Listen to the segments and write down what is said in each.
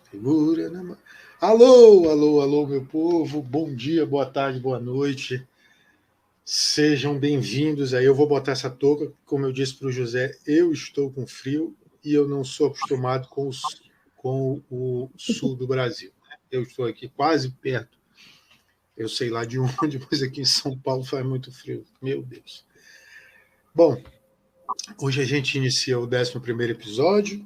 Segura na mão. Alô, alô, alô, meu povo. Bom dia, boa tarde, boa noite. Sejam bem-vindos. Aí eu vou botar essa touca. Como eu disse para o José, eu estou com frio e eu não sou acostumado com o sul do Brasil. Eu estou aqui quase perto. Eu sei lá de onde, mas aqui em São Paulo faz muito frio. Meu Deus. Bom, hoje a gente inicia o 11º episódio.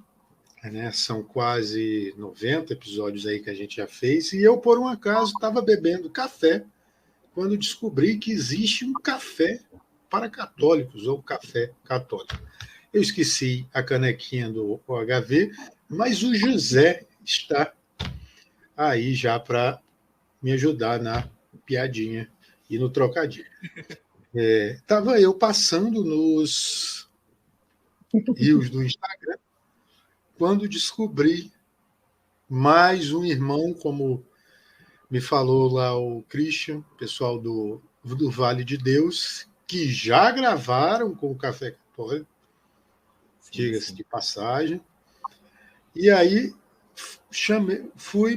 Né? São quase 90 episódios aí que a gente já fez, e eu, por um acaso, estava bebendo café quando descobri que existe um café para católicos, ou café católico. Eu esqueci a canequinha do OHV, mas o José está aí já para me ajudar na piadinha e no trocadilho. Estava eu passando nos rios do Instagram quando descobri mais um irmão, como me falou lá o Christian, pessoal do Vale de Deus, que já gravaram com o Café Católico, diga-se de passagem. E aí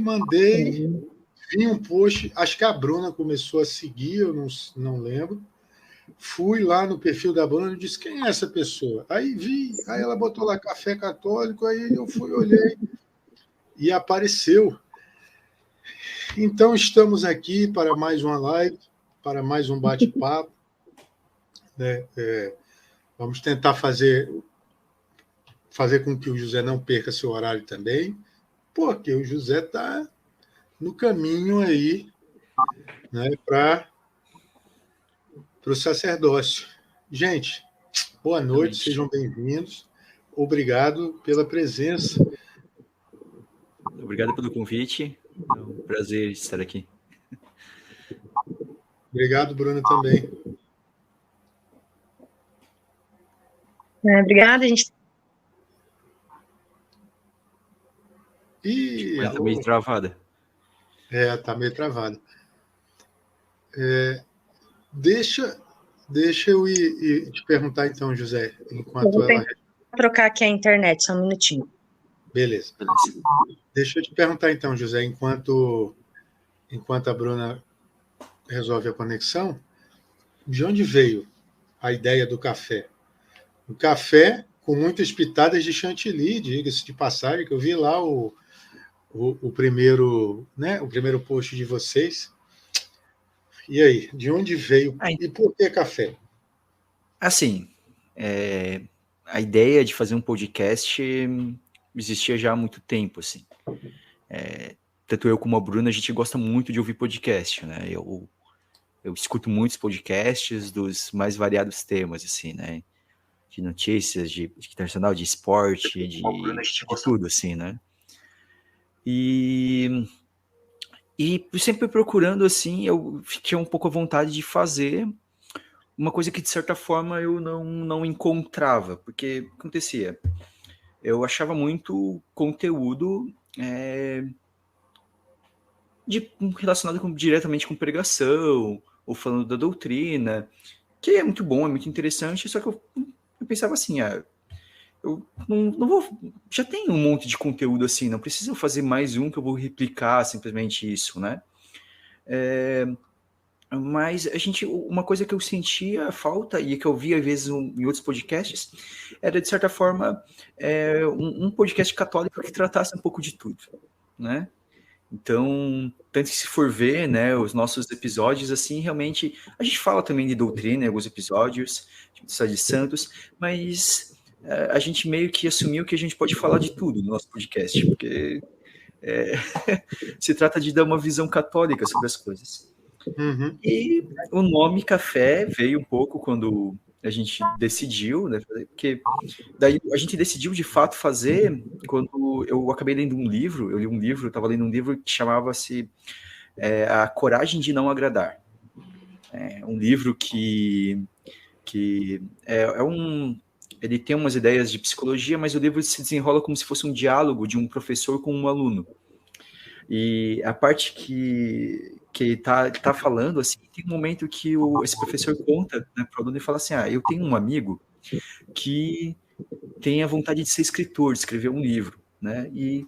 mandei, vi um post, acho que a Bruna começou a seguir, eu não lembro. Fui lá no perfil da Bruna e disse, quem é essa pessoa? Aí vi, aí ela botou lá Café Católico, aí eu fui, olhei, e apareceu. Então, estamos aqui para mais uma live, para mais um bate-papo. Né? Vamos tentar fazer com que o José não perca seu horário também, porque o José está no caminho aí, né, para o sacerdócio. Gente, boa noite, sejam bem-vindos. Obrigado pela presença. Obrigado pelo convite. É um prazer estar aqui. Obrigado, Bruno, também. Obrigada, gente. Está meio travada. Está meio travada. Deixa eu ir te perguntar, então, José, enquanto ela... Vou trocar aqui a internet, só um minutinho. Beleza. Deixa eu te perguntar, então, José, enquanto a Bruna resolve a conexão, de onde veio a ideia do café? O café com muitas pitadas de chantilly, diga-se de passagem, que eu vi lá o primeiro, né, o primeiro post de vocês. E aí, de onde veio e por que café? Assim, a ideia de fazer um podcast existia já há muito tempo, assim. Tanto eu como a Bruna, a gente gosta muito de ouvir podcast, né? Eu escuto muitos podcasts dos mais variados temas, assim, né? De notícias, de internacional, de esporte, de tudo, assim, né? E sempre procurando, assim, eu tinha um pouco a vontade de fazer uma coisa que, de certa forma, eu não encontrava, porque o que acontecia? Eu achava muito conteúdo relacionado diretamente com pregação, ou falando da doutrina, que é muito bom, é muito interessante, só que eu pensava assim, eu não vou... Já tem um monte de conteúdo assim, não preciso fazer mais um que eu vou replicar simplesmente isso, né? Mas uma coisa que eu sentia falta e que eu via às vezes em outros podcasts era, de certa forma, um podcast católico que tratasse um pouco de tudo, né? Então, tanto que se for ver, né, os nossos episódios, assim, realmente, a gente fala também de doutrina em alguns episódios, de santos, mas a gente meio que assumiu que a gente pode falar de tudo no nosso podcast, porque se trata de dar uma visão católica sobre as coisas. Uhum. E o nome Café veio um pouco quando a gente decidiu, né? Porque daí a gente decidiu de fato fazer quando eu acabei lendo um livro, eu estava lendo um livro que chamava-se A Coragem de Não Agradar. É um livro que ele tem umas ideias de psicologia, mas o livro se desenrola como se fosse um diálogo de um professor com um aluno. E a parte que tá falando, assim, tem um momento que esse professor conta, né, para o aluno e fala assim, eu tenho um amigo que tem a vontade de ser escritor, de escrever um livro, né, e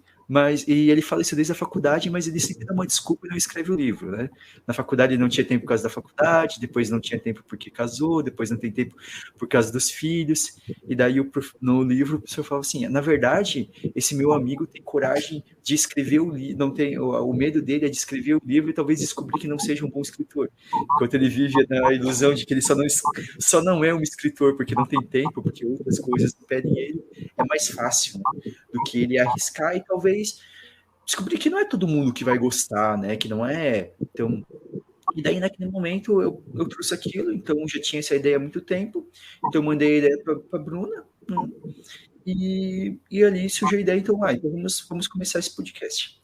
E ele fala isso desde a faculdade, mas ele sempre dá uma desculpa e não escreve o livro, né? Na faculdade ele não tinha tempo por causa da faculdade, depois não tinha tempo porque casou, depois não tem tempo por causa dos filhos, e daí no livro o professor fala assim, na verdade, esse meu amigo tem coragem de escrever o livro, não tem, o medo dele é de escrever o livro e talvez descobrir que não seja um bom escritor, enquanto ele vive na ilusão de que ele só não é um escritor porque não tem tempo, porque outras coisas impedem ele, é mais fácil, né, do que ele arriscar e talvez descobrir que não é todo mundo que vai gostar, né? Que não é tão... E daí, naquele momento, eu trouxe aquilo, então já tinha essa ideia há muito tempo, então eu mandei a ideia para a Bruna, né? E ali surgiu a ideia, então vamos começar esse podcast.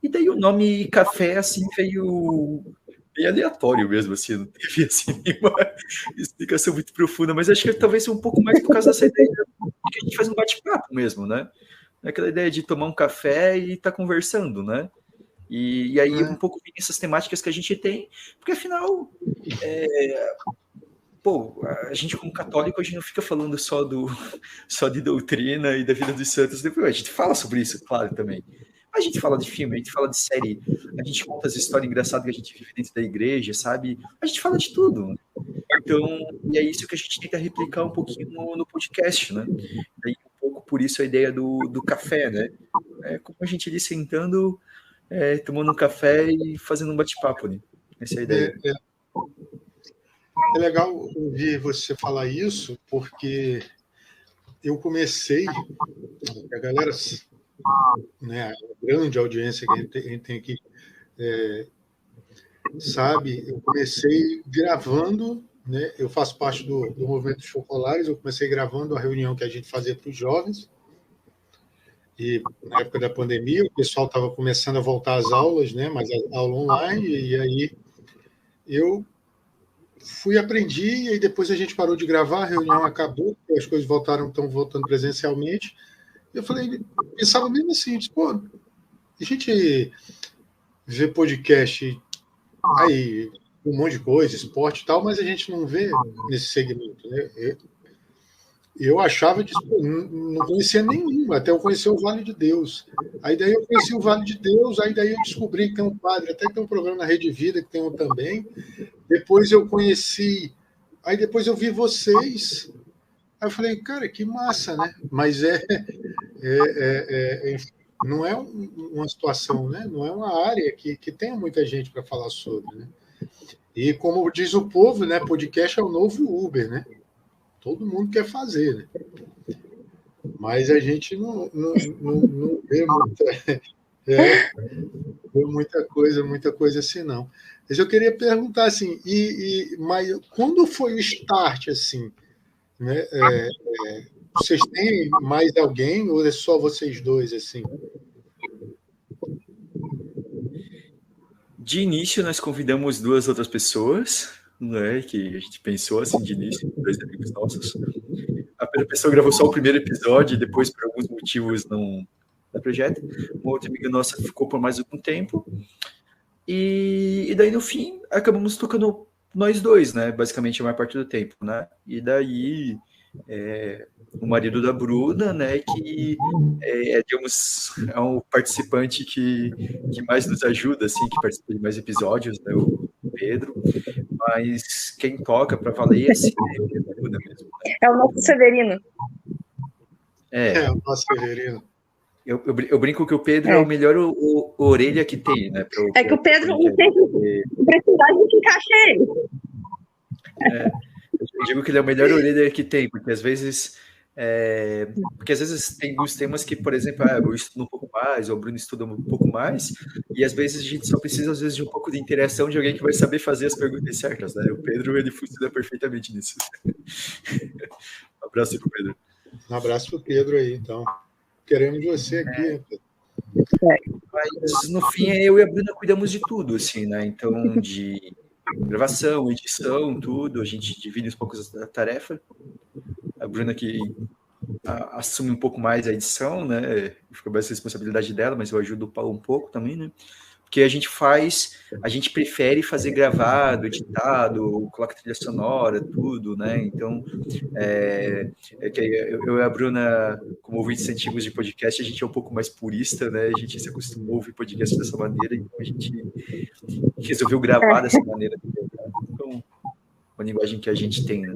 E daí o nome Café, assim, veio bem aleatório mesmo, assim, não teve, assim, nenhuma explicação muito profunda, mas acho que talvez um pouco mais por causa dessa ideia que a gente faz um bate-papo mesmo, né? Aquela ideia de tomar um café e estar conversando, né? E aí um pouco essas temáticas que a gente tem, porque afinal, a gente como católico, a gente não fica falando só de doutrina e da vida dos santos, depois a gente fala sobre isso, claro, também. A gente fala de filme, a gente fala de série, a gente conta as histórias engraçadas que a gente vive dentro da igreja, sabe? A gente fala de tudo. Então, e é isso que a gente tenta replicar um pouquinho no podcast, né? Daí um pouco por isso a ideia do café, né? Como a gente ali sentando, tomando um café e fazendo um bate-papo, né? Essa é a ideia. É legal ouvir você falar isso, porque eu comecei, a galera, né, a grande audiência que a gente tem aqui, sabe, eu comecei gravando, né, eu faço parte do movimento dos Focolares, eu comecei gravando a reunião que a gente fazia para os jovens, e na época da pandemia o pessoal estava começando a voltar às aulas, né, mas a aula online, e aí eu aprendi, e aí depois a gente parou de gravar, a reunião acabou, as coisas estão voltando presencialmente. Eu pensava mesmo assim, pô, a gente vê podcast aí, um monte de coisa, esporte e tal, mas a gente não vê nesse segmento, né? Eu achava que não conhecia nenhum, até eu conheci o Vale de Deus. Aí daí eu conheci o Vale de Deus, aí daí eu descobri que tem um padre, até que tem um programa na Rede Vida, que tem um também. Depois eu conheci, aí depois eu vi vocês, aí eu falei, cara, que massa, né? Mas não é uma situação, né? Não é uma área que tenha muita gente para falar sobre, né? E como diz o povo, né? Podcast é o novo Uber, né? Todo mundo quer fazer, né? Mas a gente não vê muita coisa assim, não. Mas eu queria perguntar assim, mas quando foi o start, assim, né? Vocês têm mais alguém ou é só vocês dois, assim? De início, nós convidamos 2 outras pessoas, né, que a gente pensou assim de início, 2 amigos nossos. A primeira pessoa gravou só o primeiro episódio e depois, por alguns motivos, não projeto. Uma outra amiga nossa ficou por mais algum tempo. E daí, no fim, acabamos tocando nós dois, né? Basicamente, a maior parte do tempo, né? E daí, o marido da Bruna, né? Que digamos, é um participante que mais nos ajuda, assim, que participa de mais episódios, né? O Pedro. Mas quem toca para valer, assim, é a Bruna mesmo. Né? É o nosso Severino. É o nosso Severino. Eu brinco que o Pedro é o melhor orelha que tem, né? Que o Pedro não tem precisar, a gente encaixa ele. Eu digo que ele é o melhor orelha que tem, porque às vezes tem alguns temas que, por exemplo, eu estudo um pouco mais, ou o Bruno estuda um pouco mais, e às vezes a gente só precisa, às vezes, de um pouco de interação de alguém que vai saber fazer as perguntas certas, né? O Pedro, ele funciona perfeitamente nisso. Um abraço pro Pedro. Um abraço pro Pedro aí, então. Queremos você aqui. Mas, no fim, eu e a Bruna cuidamos de tudo, assim, né? Então, de gravação, edição, tudo, a gente divide uns poucos a tarefa. A Bruna que assume um pouco mais a edição, né? Fica mais a responsabilidade dela, mas eu ajudo um pouco também, né? porque a gente prefere fazer gravado, editado, coloca trilha sonora, tudo, né? Então, eu e a Bruna, como ouvintes antigos de podcast, a gente é um pouco mais purista, né? A gente se acostumou a ouvir podcast dessa maneira, então a gente resolveu gravar dessa maneira. Então, uma linguagem que a gente tem, né?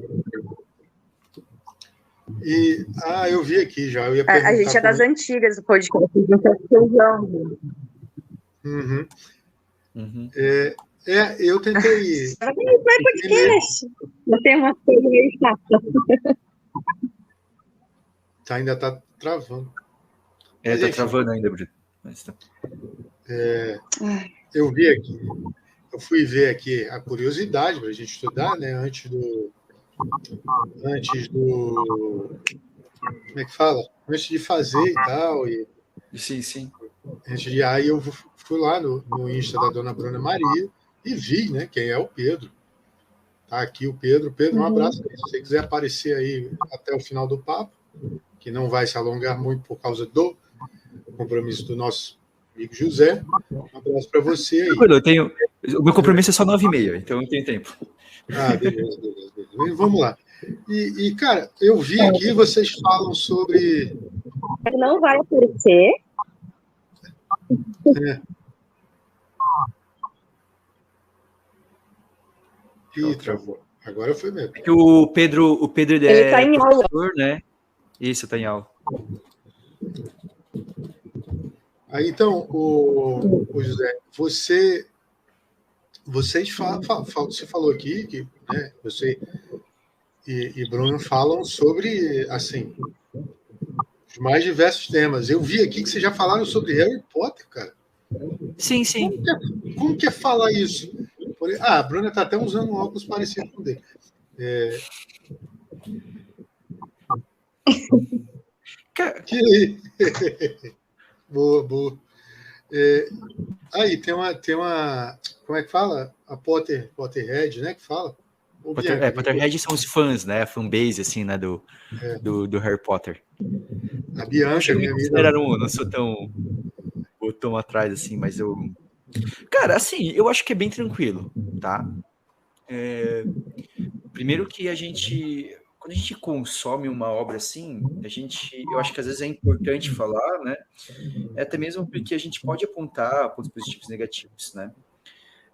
E, eu vi aqui já. Eu ia perguntar a gente é das antigas do podcast. Uhum. Uhum. Eu tentei. Não é podcast. Não tem uma coisa meio chata. Ainda está travando. Tá travando ainda, Bruno. Mas tá. Eu vi aqui. Eu fui ver aqui a curiosidade para a gente estudar, né? Antes do. Como é que fala? Antes de fazer e tal. E sim. Aí eu fui lá no Insta da dona Bruna Maria e vi, né, quem é o Pedro. Tá aqui o Pedro. Pedro, um abraço. Se você quiser aparecer aí até o final do papo, que não vai se alongar muito por causa do compromisso do nosso amigo José. Um abraço para você aí. O meu compromisso é só 9h30, então eu tenho tempo. Beleza. Vamos lá. E, cara, eu vi aqui, vocês falam sobre... Não vai aparecer. Travou. Agora foi mesmo. Porque o Pedro ele tá em professor, né? Isso, tá em aula. Aí, então, o José, você falou aqui que, né, você e Bruno falam sobre, assim, os mais diversos temas. Eu vi aqui que vocês já falaram sobre Harry Potter, cara. Sim. Como que é falar isso? A Bruna está até usando um óculos parecido com o dele. Boa. Aí tem uma. Como é que fala? A Potterhead, né? Que fala. Potterhead são os fãs, né? A fanbase, assim, né? Do Harry Potter. A Bianca, minha amiga. Eu não sou tão atrás, assim, mas eu. Cara, assim, eu acho que é bem tranquilo, tá? Primeiro que quando a gente consome uma obra assim, eu acho que às vezes é importante falar, né? Até mesmo porque a gente pode apontar pontos positivos e negativos, né?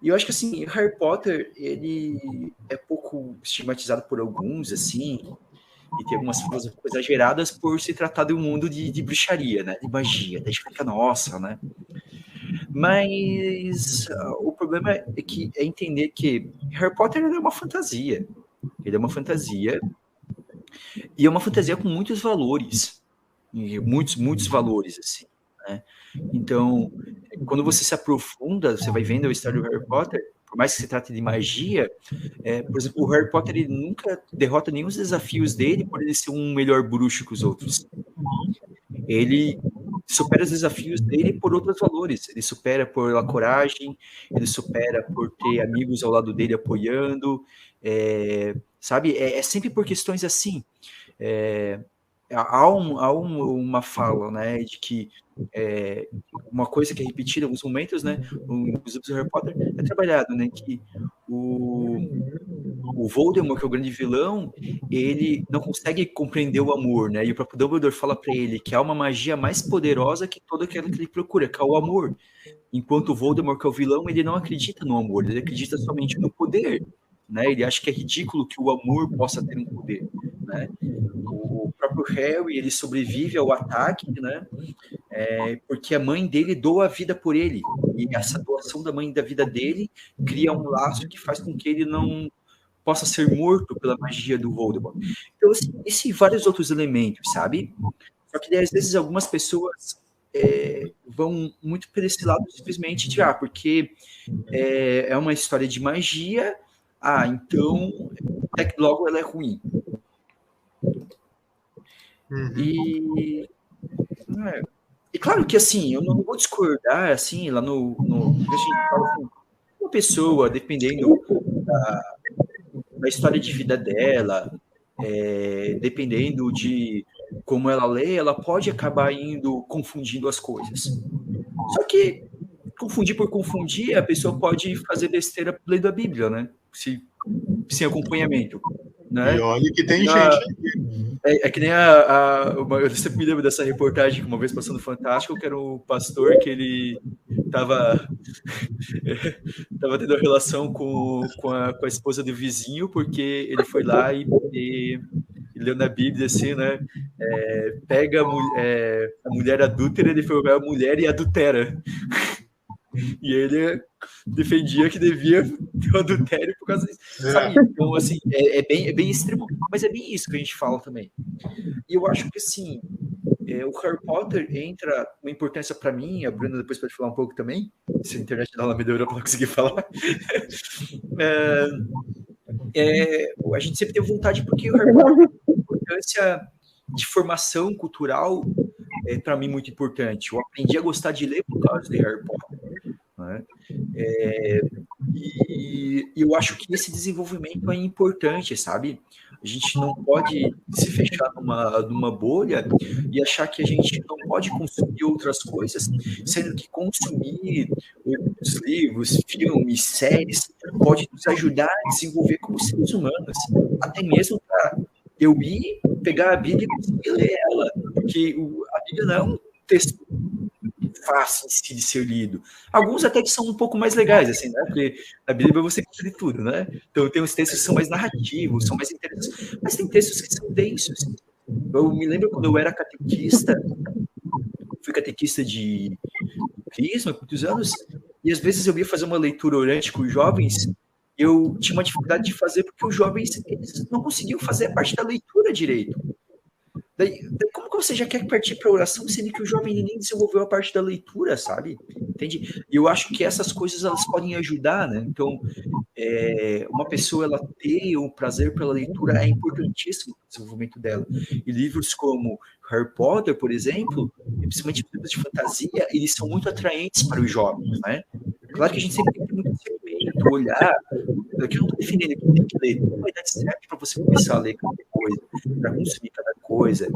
E eu acho que, assim, Harry Potter, ele é pouco estigmatizado por alguns, assim, e tem algumas falas um pouco exageradas por se tratar de um mundo de bruxaria, né? De magia. Daí a gente fica, nossa, né? Mas o problema é entender que Harry Potter é uma fantasia. Ele é uma fantasia, e é uma fantasia com muitos valores. Muitos valores, assim, né? Então, quando você se aprofunda, você vai vendo a história do Harry Potter, por mais que se trate de magia, por exemplo, o Harry Potter ele nunca derrota nenhum dos desafios dele por ele ser um melhor bruxo que os outros. Ele supera os desafios dele por outros valores. Ele supera pela coragem, ele supera por ter amigos ao lado dele apoiando, sabe? É sempre por questões assim. Há uma fala, né, de que uma coisa que é repetida em alguns momentos, né, nos livros do Harry Potter é trabalhado, né, que o Voldemort, que é o grande vilão, ele não consegue compreender o amor, né, e o próprio Dumbledore fala para ele que há uma magia mais poderosa que toda aquela que ele procura, que é o amor. Enquanto o Voldemort, que é o vilão, ele não acredita no amor, ele acredita somente no poder, né, ele acha que é ridículo que o amor possa ter um poder, né. O próprio Harry, ele sobrevive ao ataque, né, porque a mãe dele doa a vida por ele, e essa doação da mãe da vida dele cria um laço que faz com que ele não possa ser morto pela magia do Voldemort. Então, assim, e vários outros elementos, sabe? Só que às vezes algumas pessoas vão muito por esse lado simplesmente de, porque é uma história de magia, então logo ela é ruim. E claro que, assim, eu não vou discordar, assim, lá no a gente fala assim, uma pessoa, dependendo da história de vida dela, dependendo de como ela lê, ela pode acabar confundindo as coisas. Só que confundir por confundir, a pessoa pode fazer besteira lendo a Bíblia, né? Sem acompanhamento. Né? E olha que tem gente. É que nem eu sempre me lembro dessa reportagem que uma vez passou no Fantástico, que era um pastor que ele tava tendo relação com a esposa do vizinho, porque ele foi lá e leu na Bíblia assim, né? Pega a mulher adúltera, ele foi a mulher e adultera. E ele defendia que devia ter o adultério por causa disso. Sabe? Então, assim, é bem extremo, mas é bem isso que a gente fala também. E eu acho que, assim, o Harry Potter entra uma importância para mim, a Bruna depois pode falar um pouco também, se a internet dela me melhorou para não conseguir falar. A gente sempre teve vontade, porque o Harry Potter tem uma importância de formação cultural, para mim, muito importante. Eu aprendi a gostar de ler por causa de Harry Potter. Né? E eu acho que esse desenvolvimento é importante, sabe? A gente não pode se fechar numa bolha e achar que a gente não pode consumir outras coisas, sendo que consumir os livros, filmes, séries, pode nos ajudar a desenvolver como seres humanos, até mesmo para eu ir pegar a Bíblia e conseguir ler ela, porque a Bíblia não é um texto fácil de ser lido. Alguns até que são um pouco mais legais, assim, né? Porque na Bíblia você encontra de tudo, né? Então tem uns textos que são mais narrativos, são mais interessantes, mas tem textos que são densos. Eu me lembro quando eu era catequista, fui catequista de crisma por muitos anos, e às vezes eu ia fazer uma leitura orante com os jovens, eu tinha uma dificuldade de fazer porque os jovens eles não conseguiam fazer a parte da leitura direito. Daí, como que você já quer partir para a oração, sendo que o jovem nem desenvolveu a parte da leitura, sabe? Entende? E eu acho que essas coisas elas podem ajudar, né? Então, uma pessoa ela ter o prazer pela leitura é importantíssimo no desenvolvimento dela. E livros como Harry Potter, por exemplo, principalmente livros de fantasia, eles são muito atraentes para os jovens, né? Claro que a gente sempre tem que ter muito discernimento, olhar. Aqui eu não estou defendendo que tem que ler, não vai dar certo para você começar a ler cada coisa, para consumir cada coisa.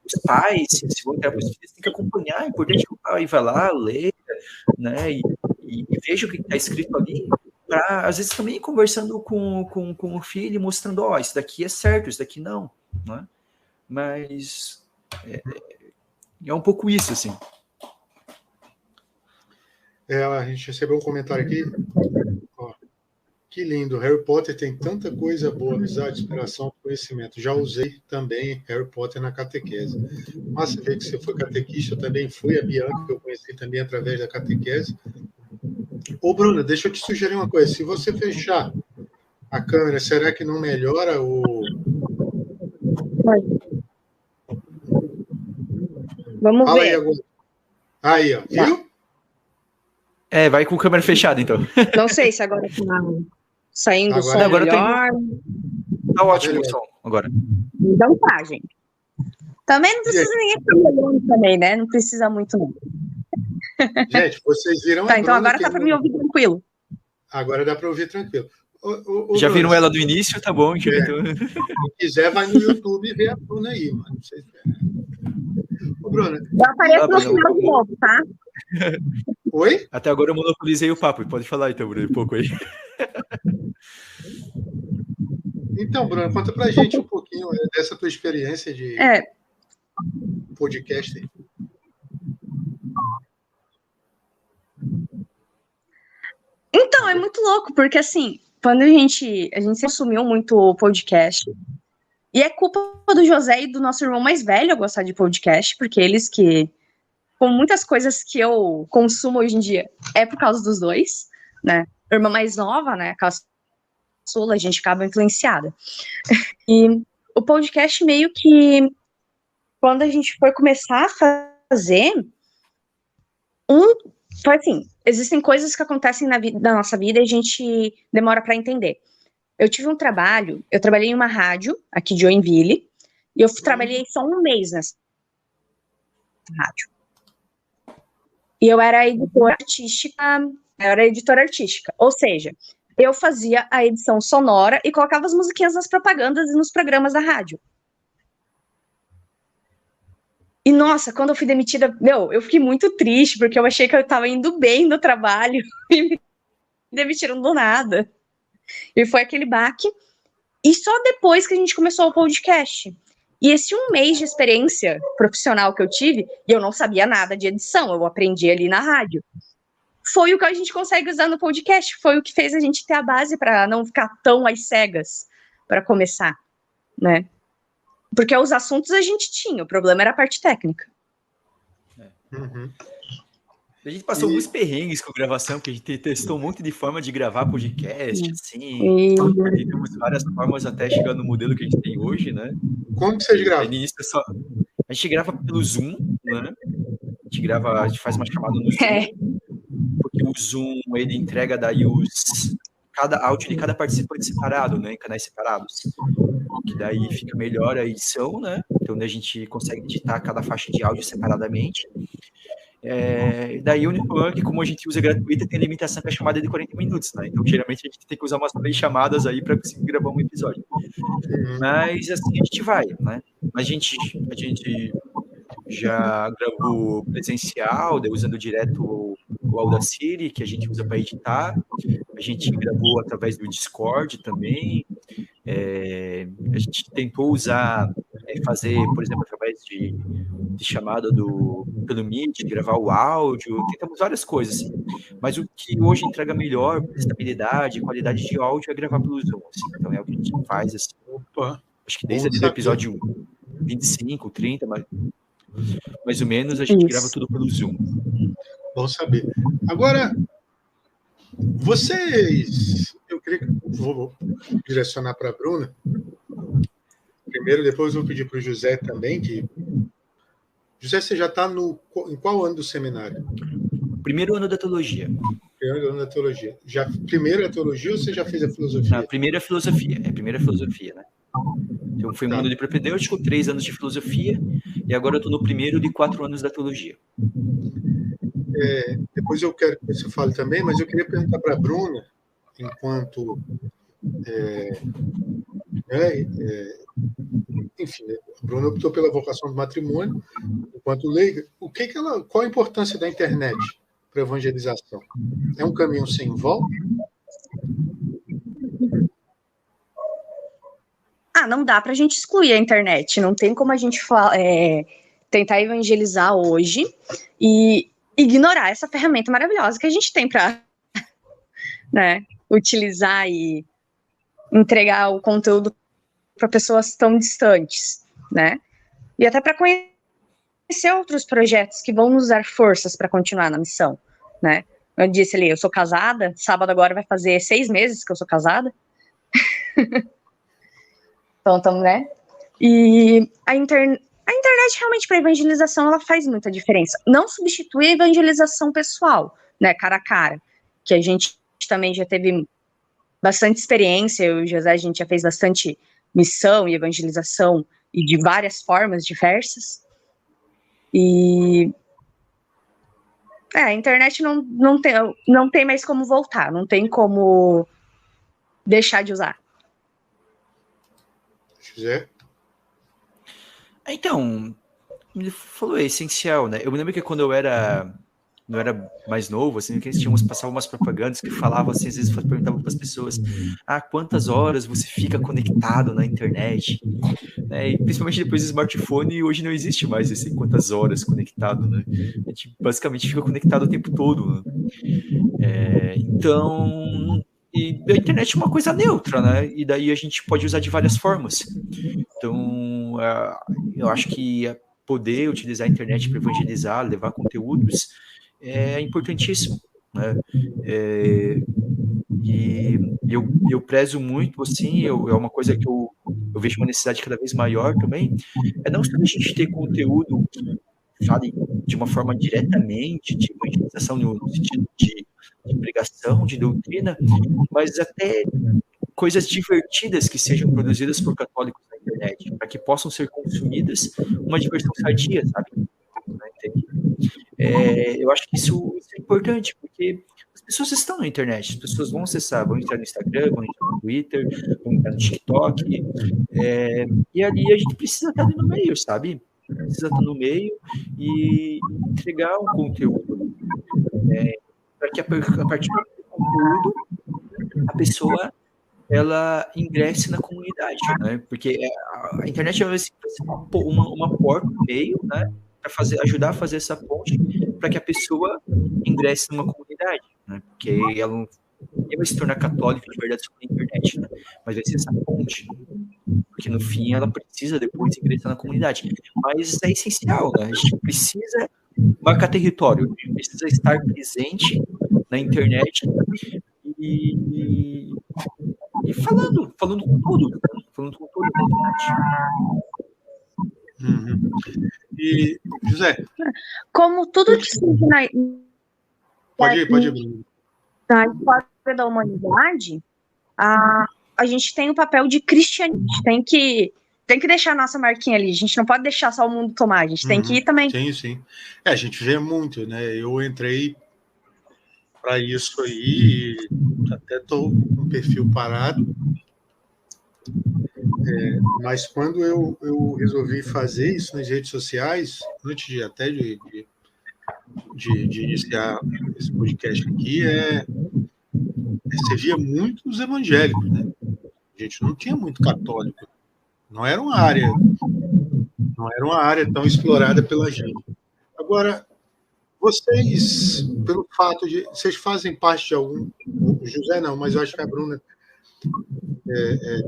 Os pais, se vão ter para os filhos, tem que acompanhar. É importante que o pai vá lá, leia, né? E veja o que está escrito ali, para, às vezes, também conversando com o filho, mostrando, isso daqui é certo, isso daqui não, né? Mas é um pouco isso, assim. A gente recebeu um comentário aqui. Ó, que lindo, Harry Potter tem tanta coisa boa, amizade, inspiração, conhecimento. Já usei também Harry Potter na catequese. Mas você vê que você foi catequista, eu também fui, a Bianca, que eu conheci também através da catequese. Ô, Bruna, deixa eu te sugerir uma coisa. Se você fechar a câmera, será que não melhora o... Vamos Fala ver. aí agora. Aí, ó, viu? Vai com a câmera fechada, então. Não sei se agora está saindo o som agora melhor. Tá ótimo o som agora. Então tá, gente. Também não precisa ninguém ficar olhando também, né? Não precisa muito, não. Gente, vocês viram Tá, então agora tá para me ouvir tranquilo. Agora dá para ouvir tranquilo. Já viram ela do início? Tá bom. Então... Se quiser, vai no YouTube e vê a Bruna aí, mano. Ô, Bruna. Já aparece no final de novo, tá? Oi? Até agora eu monopolizei o papo. Pode falar então, Bruno, um pouco aí. Então, Bruno, conta pra gente um pouquinho dessa tua experiência de podcast. Então, é muito louco, porque assim, quando a gente consumiu muito o podcast, e é culpa do José e do nosso irmão mais velho a gostar de podcast, porque eles que, com muitas coisas que eu consumo hoje em dia, é por causa dos dois, né? A irmã mais nova, né? A caçula, a gente acaba influenciada. E o podcast meio que, quando a gente foi começar a fazer, foi assim, existem coisas que acontecem na nossa vida e a gente demora para entender. Eu tive um trabalho, eu trabalhei em uma rádio aqui de Joinville, e eu trabalhei só um mês nessa rádio. E eu era editora artística, ou seja, eu fazia a edição sonora e colocava as musiquinhas nas propagandas e nos programas da rádio. E, nossa, quando eu fui demitida, eu fiquei muito triste, porque eu achei que eu tava indo bem no trabalho e me demitiram do nada. E foi aquele baque. E só depois que a gente começou o podcast. E esse 1 mês de experiência profissional que eu tive, e eu não sabia nada de edição, eu aprendi ali na rádio, foi o que a gente consegue usar no podcast, foi o que fez a gente ter a base para não ficar tão às cegas para começar, né? Porque os assuntos a gente tinha, o problema era a parte técnica. Uhum. A gente passou alguns perrengues com gravação, porque a gente testou um monte de forma de gravar podcast, assim. E temos várias formas até chegar no modelo que a gente tem hoje, né? Como que vocês gravam? No início, a gente grava pelo Zoom, né? A gente faz uma chamada no Zoom, porque o Zoom, ele entrega daí cada áudio de cada participante separado, né? Em canais separados. Que daí fica melhor a edição, né? Então a gente consegue editar cada faixa de áudio separadamente. Daí o único problema é que, como a gente usa gratuita, tem limitação que é chamada de 40 minutos, né? Então, geralmente, a gente tem que usar umas 3 chamadas aí para conseguir gravar um episódio. Mas assim a gente vai, né? A gente já gravou presencial, usando direto o Audacity, que a gente usa para editar. A gente gravou através do Discord também. A gente tentou fazer, por exemplo, através de chamada pelo Meet, gravar o áudio, tentamos várias coisas, assim. Mas o que hoje entrega melhor estabilidade, qualidade de áudio é gravar pelo Zoom, assim. Então é o que a gente faz, assim. Acho que desde o episódio 25, 30, mais ou menos, a gente grava tudo pelo Zoom. Bom saber. Agora, vocês... Eu queria que vou direcionar para a Bruna. Primeiro, depois vou pedir para o José também, que... José, você já está em qual ano do seminário? Primeiro ano da teologia. Primeiro ano da teologia. Primeiro a teologia ou você já fez a filosofia? Não, primeiro a filosofia. Primeiro a filosofia, né? Então, foi um ano de propedêutico, 3 anos de filosofia, e agora eu estou no primeiro de 4 anos da teologia. Depois eu quero que você fale também, mas eu queria perguntar para a Bruna, enquanto... enfim, a Bruna optou pela vocação do matrimônio, enquanto leiga. Qual a importância da internet para a evangelização? É um caminho sem volta? Não dá para a gente excluir a internet. Não tem como a gente tentar evangelizar hoje e ignorar essa ferramenta maravilhosa que a gente tem para, né, utilizar e entregar o conteúdo para pessoas tão distantes, né? E até para conhecer outros projetos que vão nos dar forças para continuar na missão, né? Eu disse ali, eu sou casada, sábado agora vai fazer 6 meses que eu sou casada. Então, né? E a internet realmente para evangelização ela faz muita diferença. Não substitui a evangelização pessoal, né? Cara a cara, que a gente também já teve bastante experiência, eu e o José, a gente já fez bastante missão e evangelização e de várias formas diversas. E a internet não tem mais como voltar, não tem como deixar de usar. José? Então, ele falou, é essencial, né? Eu me lembro que quando eu era mais novo, assim, que eles passavam umas propagandas que falavam assim, às vezes perguntavam para as pessoas, quantas horas você fica conectado na internet? Né? E principalmente depois do smartphone, hoje não existe mais esse quantas horas conectado, né? A gente basicamente fica conectado o tempo todo, né? Então, e a internet é uma coisa neutra, né? E daí a gente pode usar de várias formas. Então, eu acho que poder utilizar a internet para evangelizar, levar conteúdos, é importantíssimo, né? E eu prezo muito, assim, é uma coisa que eu vejo uma necessidade cada vez maior também, não só a gente ter conteúdo que fale de uma forma diretamente de evangelização no sentido de pregação, de doutrina, mas até coisas divertidas que sejam produzidas por católicos na internet, para que possam ser consumidas uma diversão sadia, sabe? Eu acho que isso é importante, porque as pessoas estão na internet, as pessoas vão acessar, vão entrar no Instagram, vão entrar no Twitter, vão entrar no TikTok, e ali a gente precisa estar ali no meio, sabe? precisa estar no meio e entregar um conteúdo. Para que a partir do conteúdo a pessoa ela ingresse na comunidade, né? Porque a internet vai ser uma porta no meio, né? Para ajudar a fazer essa ponte para que a pessoa ingresse numa comunidade, né? Porque ela não vai se tornar católica de verdade sobre a internet, né? Mas vai ser essa ponte, porque no fim ela precisa depois ingressar na comunidade. Mas é essencial, né? A gente precisa marcar território, precisa estar presente na internet e falando com tudo, falando com todo na internet. E, José? Como tudo que surge Pode ir. Na história da humanidade, a gente tem o papel de cristianismo. Tem que deixar a nossa marquinha ali. A gente não pode deixar só o mundo tomar. A gente tem que ir também. Sim. A gente vê muito, né? Eu entrei para isso aí, até estou com o perfil parado. Mas quando eu resolvi fazer isso nas redes sociais, antes de iniciar esse podcast aqui, você via muito os evangélicos, né? A gente não tinha muito católico. Não era uma área tão explorada pela gente. Agora, vocês, pelo fato de... Vocês fazem parte de algum... O José não, mas eu acho que a Bruna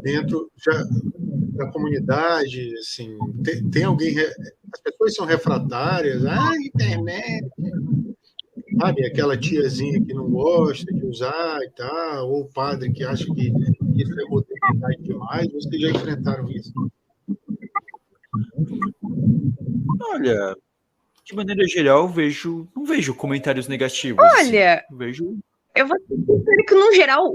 dentro da comunidade, assim, tem alguém... As pessoas são refratárias. Internet... Sabe, aquela tiazinha que não gosta de usar e tal, ou o padre que acha que isso é modernidade demais. Vocês já enfrentaram isso? Olha, de maneira geral, não vejo comentários negativos. Olha, assim. Eu vou dizer que, no geral,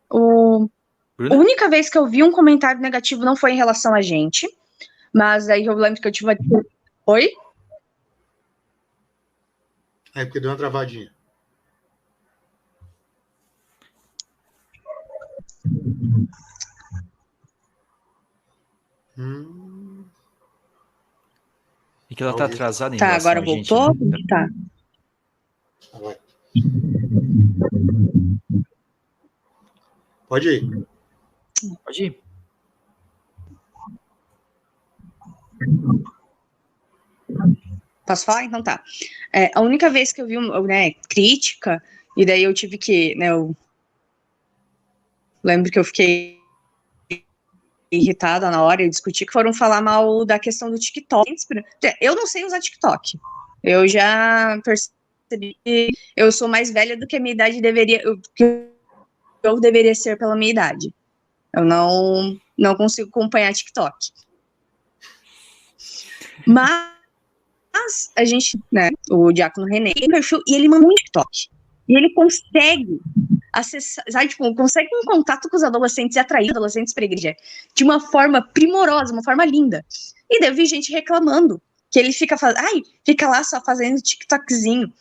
a única vez que eu vi um comentário negativo não foi em relação a gente, mas aí eu lembro que eu tive uma... Oi? Porque deu uma travadinha. E que ela tá atrasada em relação relação agora a gente, voltou? né? Tá. Pode ir. Pode ir. Posso falar? Então tá. A única vez que eu vi crítica, e daí eu tive que... eu lembro que eu fiquei irritada na hora e discuti, que foram falar mal da questão do TikTok. Eu não sei usar TikTok. Eu já percebi que eu sou mais velha do que a minha idade deveria... eu deveria ser pela minha idade. Eu não consigo acompanhar TikTok. Mas a gente, o Diácono René, e ele mandou um TikTok. E ele consegue acessar, consegue um contato com os adolescentes e atrair os adolescentes para a igreja de uma forma primorosa, uma forma linda. E daí eu vi gente reclamando que ele fica lá só fazendo TikTokzinho.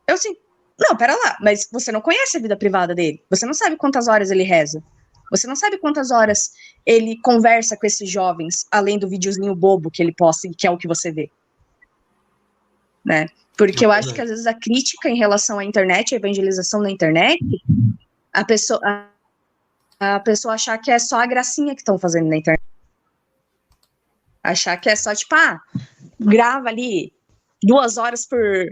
Eu assim, não, pera lá, mas você não conhece a vida privada dele. Você não sabe quantas horas ele reza. Você não sabe quantas horas ele conversa com esses jovens, além do videozinho bobo que ele posta e que é o que você vê. Né? Porque eu acho que às vezes a crítica em relação à internet, a evangelização na internet, a pessoa achar que é só a gracinha que estão fazendo na internet. Achar que é só, grava ali 2 horas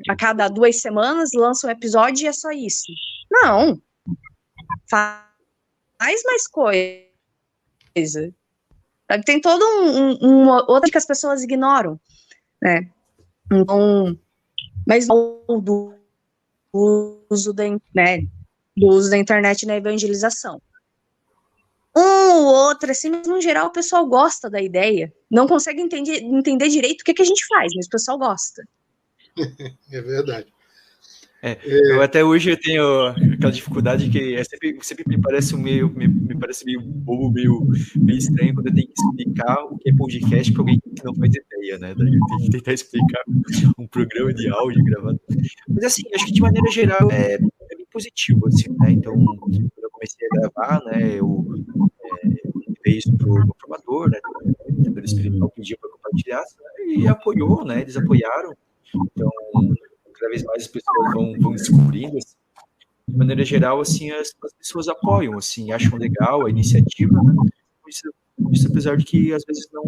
a cada 2 semanas, lança um episódio e é só isso. Não. Faz mais coisa. Sabe? Tem todo outra que as pessoas ignoram, né? Então, mas do uso da internet na evangelização. Ou outro, assim, mas no geral o pessoal gosta da ideia. Não consegue entender direito o que a gente faz, mas o pessoal gosta. É verdade. Eu até hoje eu tenho aquela dificuldade que sempre me parece meio bobo, meio estranho quando eu tenho que explicar o que é podcast para alguém que não faz ideia, né? Daí eu tenho que tentar explicar um programa de áudio gravado. Mas assim, acho que de maneira geral é bem positivo, assim, né? Então, quando eu comecei a gravar, né, eu mandei isso para o formador, né? O espiritual pediu para compartilhar, né, e apoiou, né? Eles apoiaram. Então, cada vez mais as pessoas vão descobrindo. Assim, de maneira geral, assim, as pessoas apoiam, assim, acham legal a iniciativa, né? Isso apesar de que às vezes não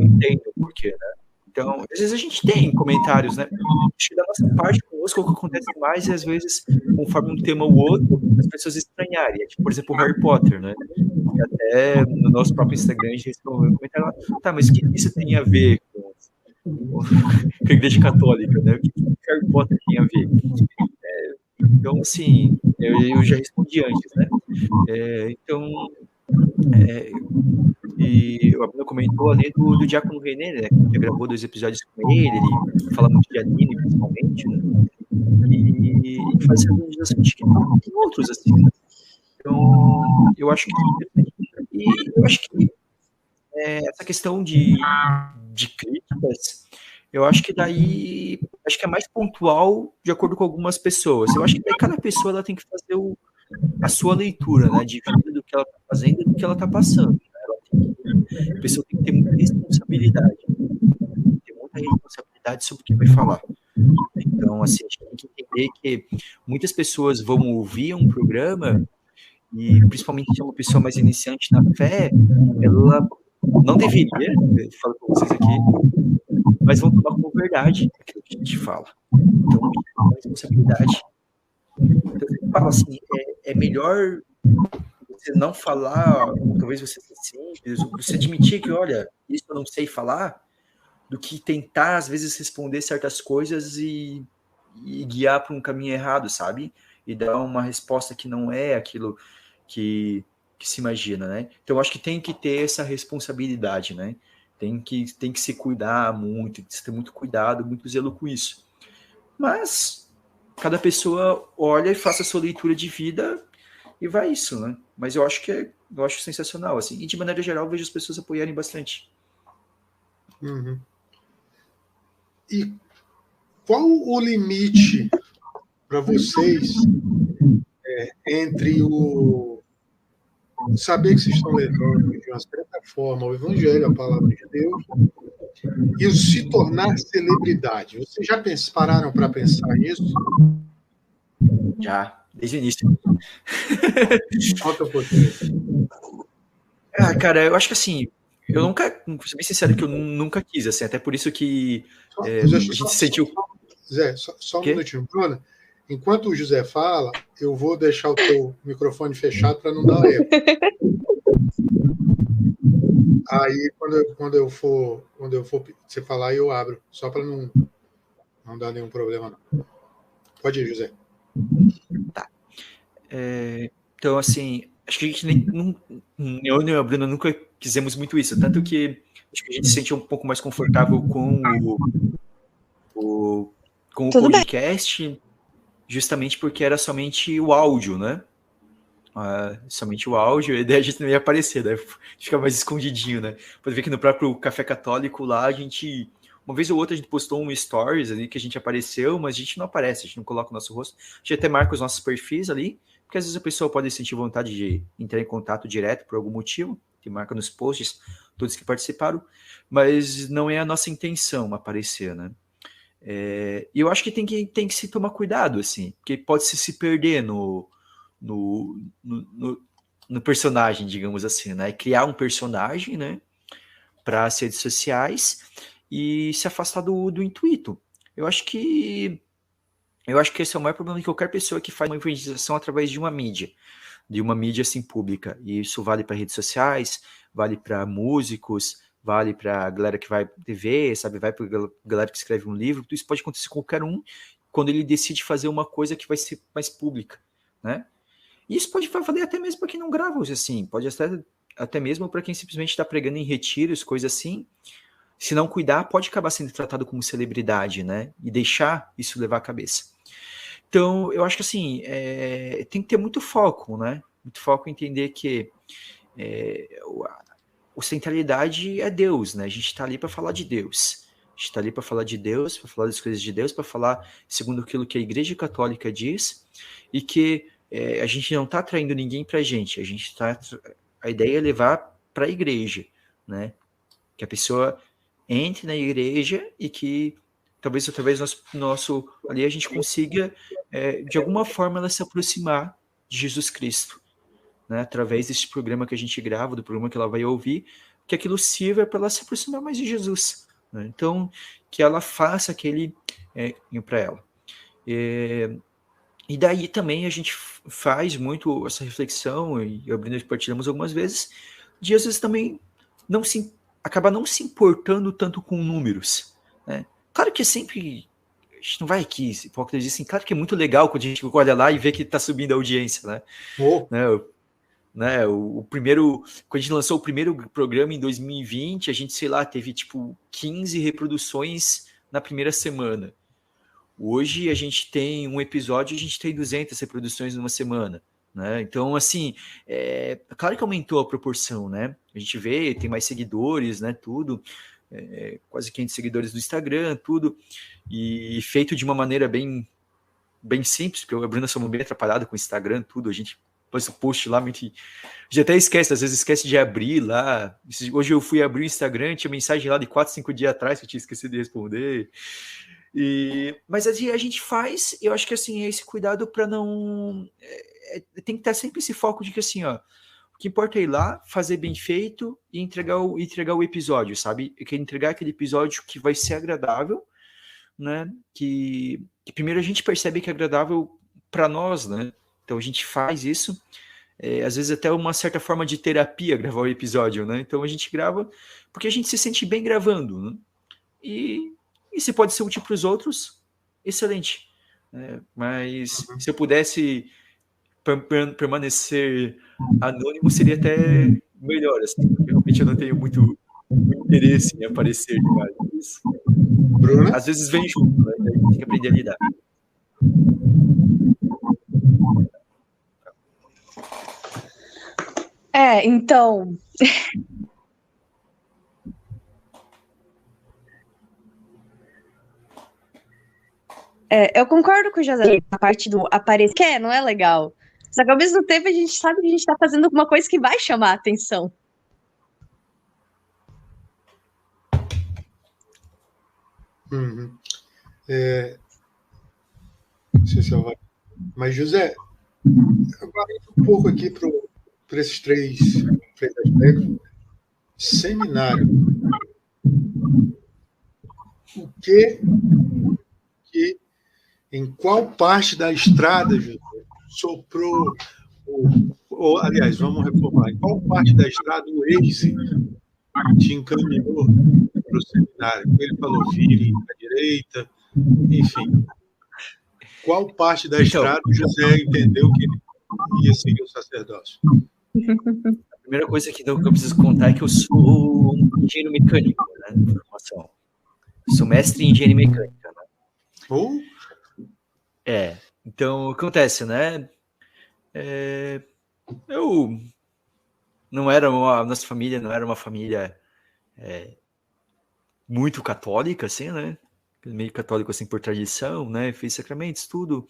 entendem o porquê, né? Então, às vezes a gente tem comentários, né? Acho que da nossa parte, conosco, o que acontece mais e às vezes, conforme um tema ou outro, as pessoas estranharem. Tipo, por exemplo, o Harry Potter, né? E até no nosso próprio Instagram a gente recebeu um comentário lá, tá, mas o que isso tem a ver com a Igreja Católica, né? O que Harry Potter tem a ver? Então, assim, eu já respondi antes, né? Então, e o Abner comentou ali do Diácono René, né? Que já gravou 2 episódios com ele fala muito de anime, principalmente, né? E faz essa organização de que tem outros, assim, né? Então, eu acho que essa questão de críticas, eu acho que daí é mais pontual de acordo com algumas pessoas. Eu acho que daí cada pessoa ela tem que fazer a sua leitura, né, de vida do que ela está fazendo e do que ela está passando. Né? A pessoa tem que ter muita responsabilidade. Sobre o que vai falar. Então, assim, a gente tem que entender que muitas pessoas vão ouvir um programa e, principalmente se é uma pessoa mais iniciante na fé, ela não deveria, eu falo com vocês aqui, mas vão tomar como verdade aquilo que a gente fala. Então, é uma responsabilidade. Então, eu falo assim, é melhor você não falar, talvez você seja simples, você admitir que, olha, isso eu não sei falar, do que tentar, às vezes, responder certas coisas e guiar para um caminho errado, sabe? E dar uma resposta que não é aquilo que se imagina, né? Então, eu acho que tem que ter essa responsabilidade, né? Tem que se cuidar muito, tem que ter muito cuidado, muito zelo com isso. Mas cada pessoa olha e faça a sua leitura de vida e vai isso, né? Mas eu acho sensacional, assim. E, de maneira geral, eu vejo as pessoas apoiarem bastante. Uhum. E qual o limite para vocês entre o saber que vocês estão levando de uma certa forma o Evangelho, a palavra de Deus, e o se tornar celebridade? Vocês já pararam para pensar nisso? Já, desde o início. Falta um pouquinho. Cara, eu acho que assim, eu nunca, vou ser bem sincero, que eu nunca quis, assim, até por isso que a gente se sentiu... Zé, só um minutinho, Bruna. Enquanto o José fala, eu vou deixar o teu microfone fechado para não dar erro. Aí, quando eu for você falar, eu abro, só para não dar nenhum problema, não. Pode ir, José. Tá. Então, assim, acho que a gente eu e a Bruna nunca quisemos muito isso, tanto que acho que a gente se sentiu um pouco mais confortável com o podcast, justamente porque era somente o áudio, né? Somente o áudio, e daí a gente não ia aparecer, né? Fica mais escondidinho, né? Pode ver que no próprio Café Católico lá, a gente... Uma vez ou outra a gente postou um stories ali que a gente apareceu, mas a gente não aparece, a gente não coloca o nosso rosto. A gente até marca os nossos perfis ali, porque às vezes a pessoa pode sentir vontade de entrar em contato direto por algum motivo, que marca nos posts, todos que participaram, mas não é a nossa intenção aparecer, né? E eu acho que tem que se tomar cuidado, assim, porque pode se perder no personagem, digamos assim, né? Criar um personagem, né? Para as redes sociais e se afastar do intuito. Eu acho que esse é o maior problema de qualquer pessoa que faz uma evangelização através de uma mídia assim pública. E isso vale para redes sociais, vale para músicos, vale para a galera que vai para TV, sabe? Vai para a galera que escreve um livro. Tudo isso pode acontecer com qualquer um quando ele decide fazer uma coisa que vai ser mais pública, né? E isso pode valer até mesmo para quem não grava, assim, pode até mesmo para quem simplesmente está pregando em retiros, coisa assim. Se não cuidar, pode acabar sendo tratado como celebridade, né? E deixar isso levar a cabeça. Então, eu acho que assim, tem que ter muito foco, né? Muito foco em entender que a centralidade é Deus, né? A gente está ali para falar de Deus. A gente está ali para falar de Deus, para falar das coisas de Deus, para falar segundo aquilo que a Igreja Católica diz, e que a gente não está atraindo ninguém para a gente está a ideia é levar para a igreja, né? Que a pessoa entre na igreja e que talvez através do nosso ali a gente consiga, de alguma forma, ela se aproximar de Jesus Cristo, né? Através desse programa que a gente grava, do programa que ela vai ouvir, que aquilo sirva para ela se aproximar mais de Jesus, né? Então, que ela faça aquele para ela. E daí também a gente faz muito essa reflexão, e eu e a Bruna partilhamos algumas vezes, de às vezes também acaba não se importando tanto com números, né? Claro que é sempre, a gente não vai aqui, hipócrita diz assim, claro que é muito legal quando a gente olha lá e vê que está subindo a audiência, né? O primeiro, quando a gente lançou o primeiro programa em 2020, a gente, sei lá, teve tipo 15 reproduções na primeira semana. Hoje a gente tem um episódio, a gente tem 200 reproduções numa semana, né? Então, assim, claro que aumentou a proporção, né? A gente vê, tem mais seguidores, né? Tudo, quase 500 seguidores no Instagram, tudo, e feito de uma maneira bem simples, porque a Bruna somos bem atrapalhada com o Instagram, tudo, a gente faz o post lá, a gente até esquece, às vezes esquece de abrir lá. Hoje eu fui abrir o Instagram, tinha mensagem lá de 4, 5 dias atrás que eu tinha esquecido de responder. Mas a gente faz, eu acho que assim, esse cuidado para não. Tem que estar sempre esse foco de que assim, ó, o que importa é ir lá, fazer bem feito e entregar o episódio, sabe? Que entregar aquele episódio que vai ser agradável, né? Que primeiro a gente percebe que é agradável para nós, né? Então a gente faz isso, às vezes até uma certa forma de terapia gravar o episódio, né? Então a gente grava porque a gente se sente bem gravando, né? E se pode ser útil para os outros, excelente. Mas se eu pudesse permanecer anônimo, seria até melhor, assim, porque realmente eu não tenho muito interesse em aparecer demais. Bruna? Às vezes vem junto, né? A gente tem que aprender a lidar. Então... eu concordo com o José na parte do aparecer, que não é legal. Só que ao mesmo tempo a gente sabe que a gente tá fazendo alguma coisa que vai chamar a atenção. Uhum. Mas, José, agora um pouco aqui para esses três aspectos. Seminário. O que em qual parte da estrada, José, soprou, aliás, vamos reformular, em qual parte da estrada o Waze te encaminhou para o seminário? Ele falou, vire à direita, enfim. Qual parte da estrada o José entendeu que ele ia seguir o sacerdócio? A primeira coisa que eu preciso contar é que eu sou engenheiro mecânico, né, de formação. Sou mestre em engenharia mecânica, né? Então, acontece, né? Eu não era nossa família não era uma família muito católica, assim, né? Meio católico, assim, por tradição, né? Fiz sacramentos, tudo.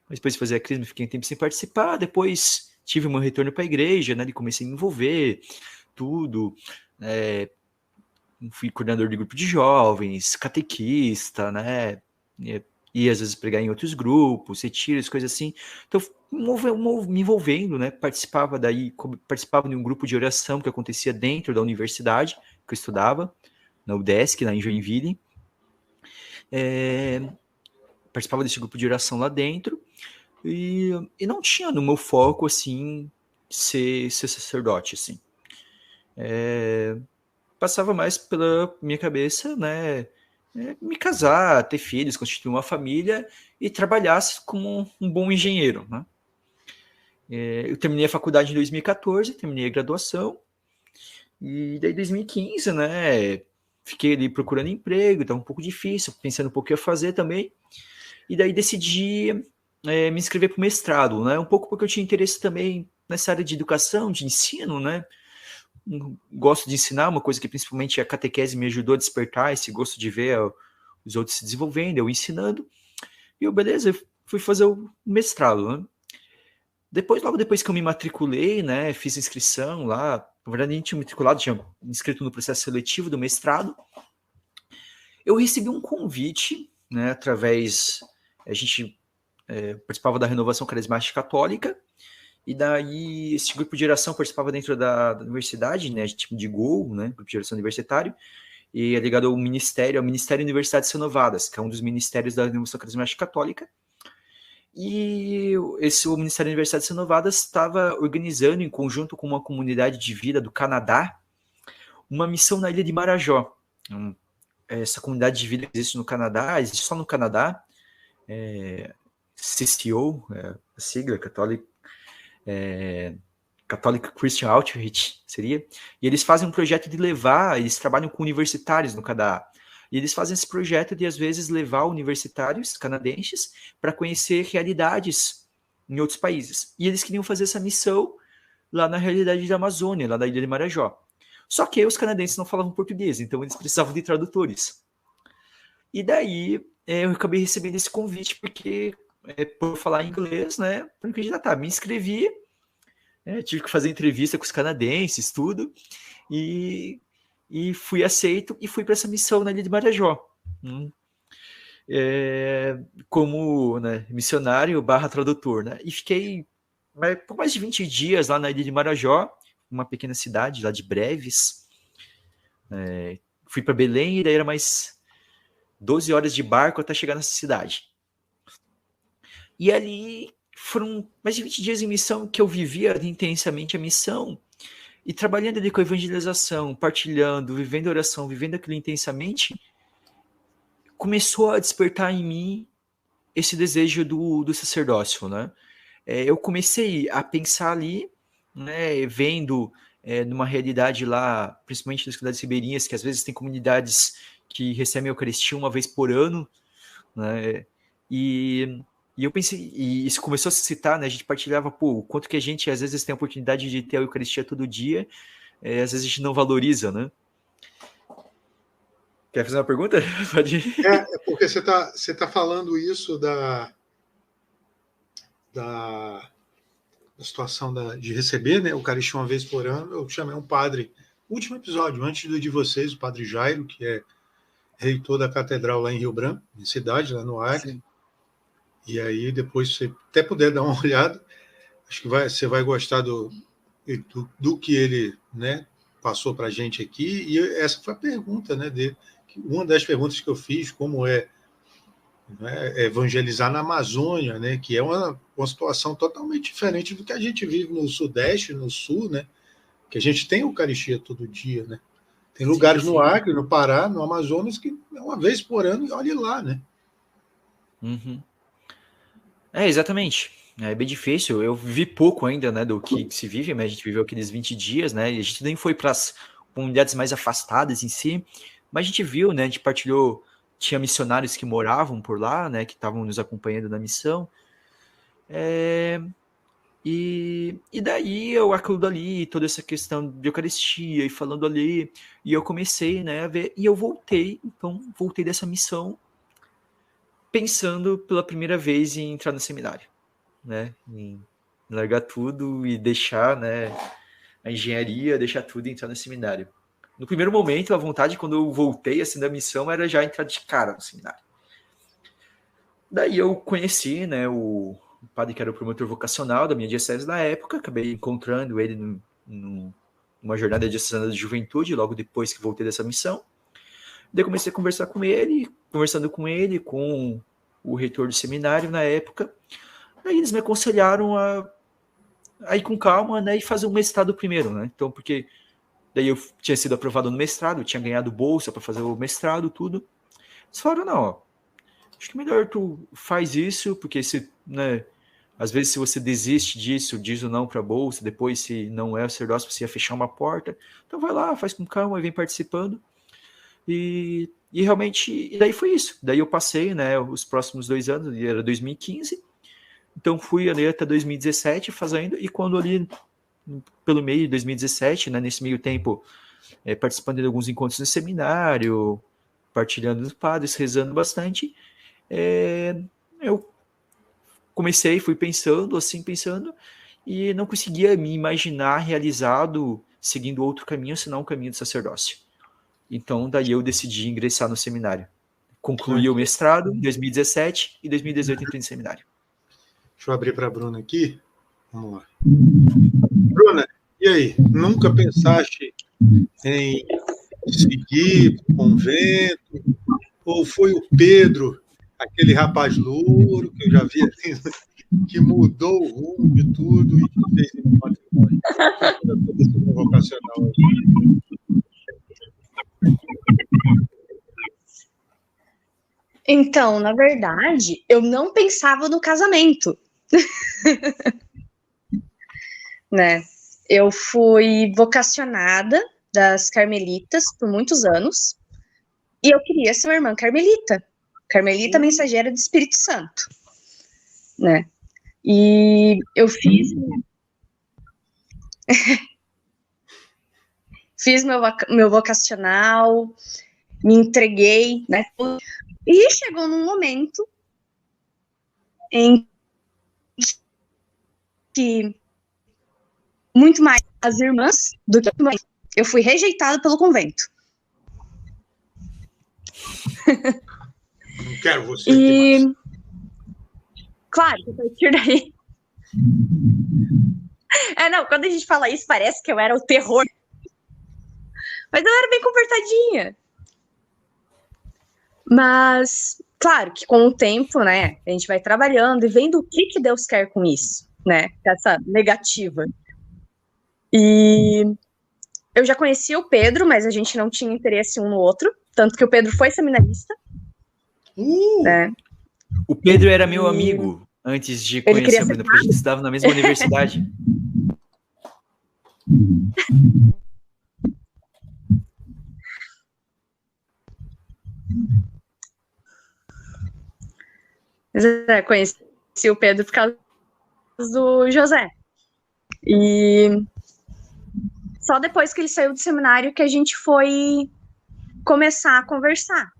Mas depois de fazer a crisma, fiquei um tempo sem participar. Depois tive um retorno para a igreja, né? E comecei a me envolver, tudo. Fui coordenador de grupo de jovens, catequista, né? E às vezes pregar em outros grupos, retiros, coisas assim. Então, me envolvendo, né? Participava de um grupo de oração que acontecia dentro da universidade que eu estudava, na UDESC, lá em Joinville. Participava desse grupo de oração lá dentro e não tinha no meu foco, assim, ser sacerdote, assim. Passava mais pela minha cabeça, né? Me casar, ter filhos, constituir uma família e trabalhar como um bom engenheiro, né? Eu terminei a faculdade em 2014, terminei a graduação, e daí em 2015, né? Fiquei ali procurando emprego, estava um pouco difícil, pensando um pouco o que ia fazer também, e daí decidi me inscrever para o mestrado, né? Um pouco porque eu tinha interesse também nessa área de educação, de ensino, né? Gosto de ensinar, uma coisa que principalmente a catequese me ajudou a despertar, esse gosto de ver os outros se desenvolvendo, eu ensinando. E eu, beleza, fui fazer o mestrado, né? logo depois que eu me matriculei, né, fiz inscrição lá, na verdade nem tinha matriculado, tinha inscrito no processo seletivo do mestrado, eu recebi um convite, né, através, a gente participava da Renovação Carismática Católica, e daí esse grupo de geração participava dentro da universidade, né, tipo de GOU, né, grupo de geração universitário, e é ligado ao Ministério Universidades Renovadas, que é um dos ministérios da Renovação Carismática Católica. E o Ministério Universidades Renovadas estava organizando, em conjunto com uma comunidade de vida do Canadá, uma missão na ilha de Marajó. Essa comunidade de vida que existe no Canadá, existe só no Canadá, CCO, a sigla, Catholic Christian Outreach, seria, e eles fazem um projeto de levar, eles trabalham com universitários no Canadá, e eles fazem esse projeto de, às vezes, levar universitários canadenses para conhecer realidades em outros países. E eles queriam fazer essa missão lá na realidade da Amazônia, lá da ilha de Marajó. Só que os canadenses não falavam português, então eles precisavam de tradutores. E daí eu acabei recebendo esse convite, porque por falar inglês, né, para candidatar, me inscrevi, tive que fazer entrevista com os canadenses, tudo, e fui aceito e fui para essa missão na ilha de Marajó, como, né, missionário / tradutor, né, e fiquei por mais de 20 dias lá na ilha de Marajó, uma pequena cidade lá de Breves. Fui para Belém e daí era mais 12 horas de barco até chegar nessa cidade. E ali foram mais de 20 dias em missão que eu vivia intensamente a missão e trabalhando ali com a evangelização, partilhando, vivendo a oração, vivendo aquilo intensamente, começou a despertar em mim esse desejo do sacerdócio, né? Eu comecei a pensar ali, né, vendo numa realidade lá, principalmente nas cidades ribeirinhas, que às vezes tem comunidades que recebem a Eucaristia uma vez por ano, né? E eu pensei, e isso começou a se citar, né? A gente partilhava, o quanto que a gente às vezes tem a oportunidade de ter a Eucaristia todo dia, às vezes a gente não valoriza, né? Quer fazer uma pergunta? Pode ir. É porque você tá falando isso da situação de receber, né, Eucaristia uma vez por ano. Eu chamei um padre, último episódio, antes do de vocês, o padre Jairo, que é reitor da catedral lá em Rio Branco, em cidade, lá no Acre. Sim. E aí, depois, se você até puder dar uma olhada, acho que você vai gostar do que ele, né, passou para a gente aqui. E essa foi a pergunta, né, dele. Uma das perguntas que eu fiz, como evangelizar na Amazônia, né, que é uma situação totalmente diferente do que a gente vive no Sudeste, no Sul, né, que a gente tem Eucaristia todo dia, né. Tem lugares no Acre, no Pará, no Amazonas, que é uma vez por ano e olhe lá, né. Uhum. Exatamente. É bem difícil. Eu vivi pouco ainda, né, do que se vive, mas a gente viveu aqueles 20 dias, né, e a gente nem foi para as comunidades mais afastadas em si, mas a gente viu, né, a gente partilhou, tinha missionários que moravam por lá, né, que estavam nos acompanhando na missão, e daí eu aquilo ali, toda essa questão de Eucaristia e falando ali, e eu comecei, né, a ver, e eu voltei dessa missão pensando pela primeira vez em entrar no seminário, né, em largar tudo e deixar, né, a engenharia, deixar tudo e entrar no seminário. No primeiro momento, a vontade, quando eu voltei assim da missão, era já entrar de cara no seminário. Daí eu conheci, né, o padre que era o promotor vocacional da minha diocese na época, acabei encontrando ele numa jornada diocesana de juventude, logo depois que voltei dessa missão. Daí comecei a conversar com ele, com o reitor do seminário na época. Aí eles me aconselharam a ir com calma, né, e fazer um mestrado primeiro, né? Então, porque daí eu tinha sido aprovado no mestrado, tinha ganhado bolsa para fazer o mestrado, tudo. Eles falaram, não, acho que melhor tu faz isso, porque né, às vezes se você desiste disso, diz o não para a bolsa, depois se não é o sacerdócio, você ia fechar uma porta. Então vai lá, faz com calma e vem participando. E realmente, e daí foi isso. Daí eu passei, né, os próximos 2 anos, era 2015, então fui ali até 2017 fazendo, e quando ali, pelo meio de 2017, né, nesse meio tempo, participando de alguns encontros no seminário, partilhando dos padres, rezando bastante, eu fui pensando, e não conseguia me imaginar realizado seguindo outro caminho, senão o caminho do sacerdócio. Então, daí eu decidi ingressar no seminário. Concluí o mestrado em 2017 e 2018 entrei no seminário. Deixa eu abrir para a Bruna aqui. Vamos lá. Bruna, e aí? Nunca pensaste em seguir o convento? Ou foi o Pedro, aquele rapaz louro que eu já vi assim, que mudou o rumo de tudo e te fez ir para o matrimônio? Essa vocacional aí. Então, na verdade, eu não pensava no casamento. Né? Eu fui vocacionada das Carmelitas por muitos anos e eu queria ser uma irmã carmelita. Carmelita mensageira do Espírito Santo. Né? E eu fiz meu vocacional, me entreguei, né? E chegou num momento em que muito mais as irmãs do que eu fui rejeitada pelo convento. Não quero você aqui mais. Claro, a partir daí... não, quando a gente fala isso, parece que eu era o terror. Mas eu era bem comportadinha. Mas, claro, que com o tempo, né, a gente vai trabalhando e vendo o que Deus quer com isso, né, essa negativa. E eu já conhecia o Pedro, mas a gente não tinha interesse um no outro, tanto que o Pedro foi seminarista. Né? O Pedro era meu amigo antes de conhecer a Bruna, porque a gente estudava na mesma universidade. Conheci o Pedro por causa do José. E só depois que ele saiu do seminário que a gente foi começar a conversar.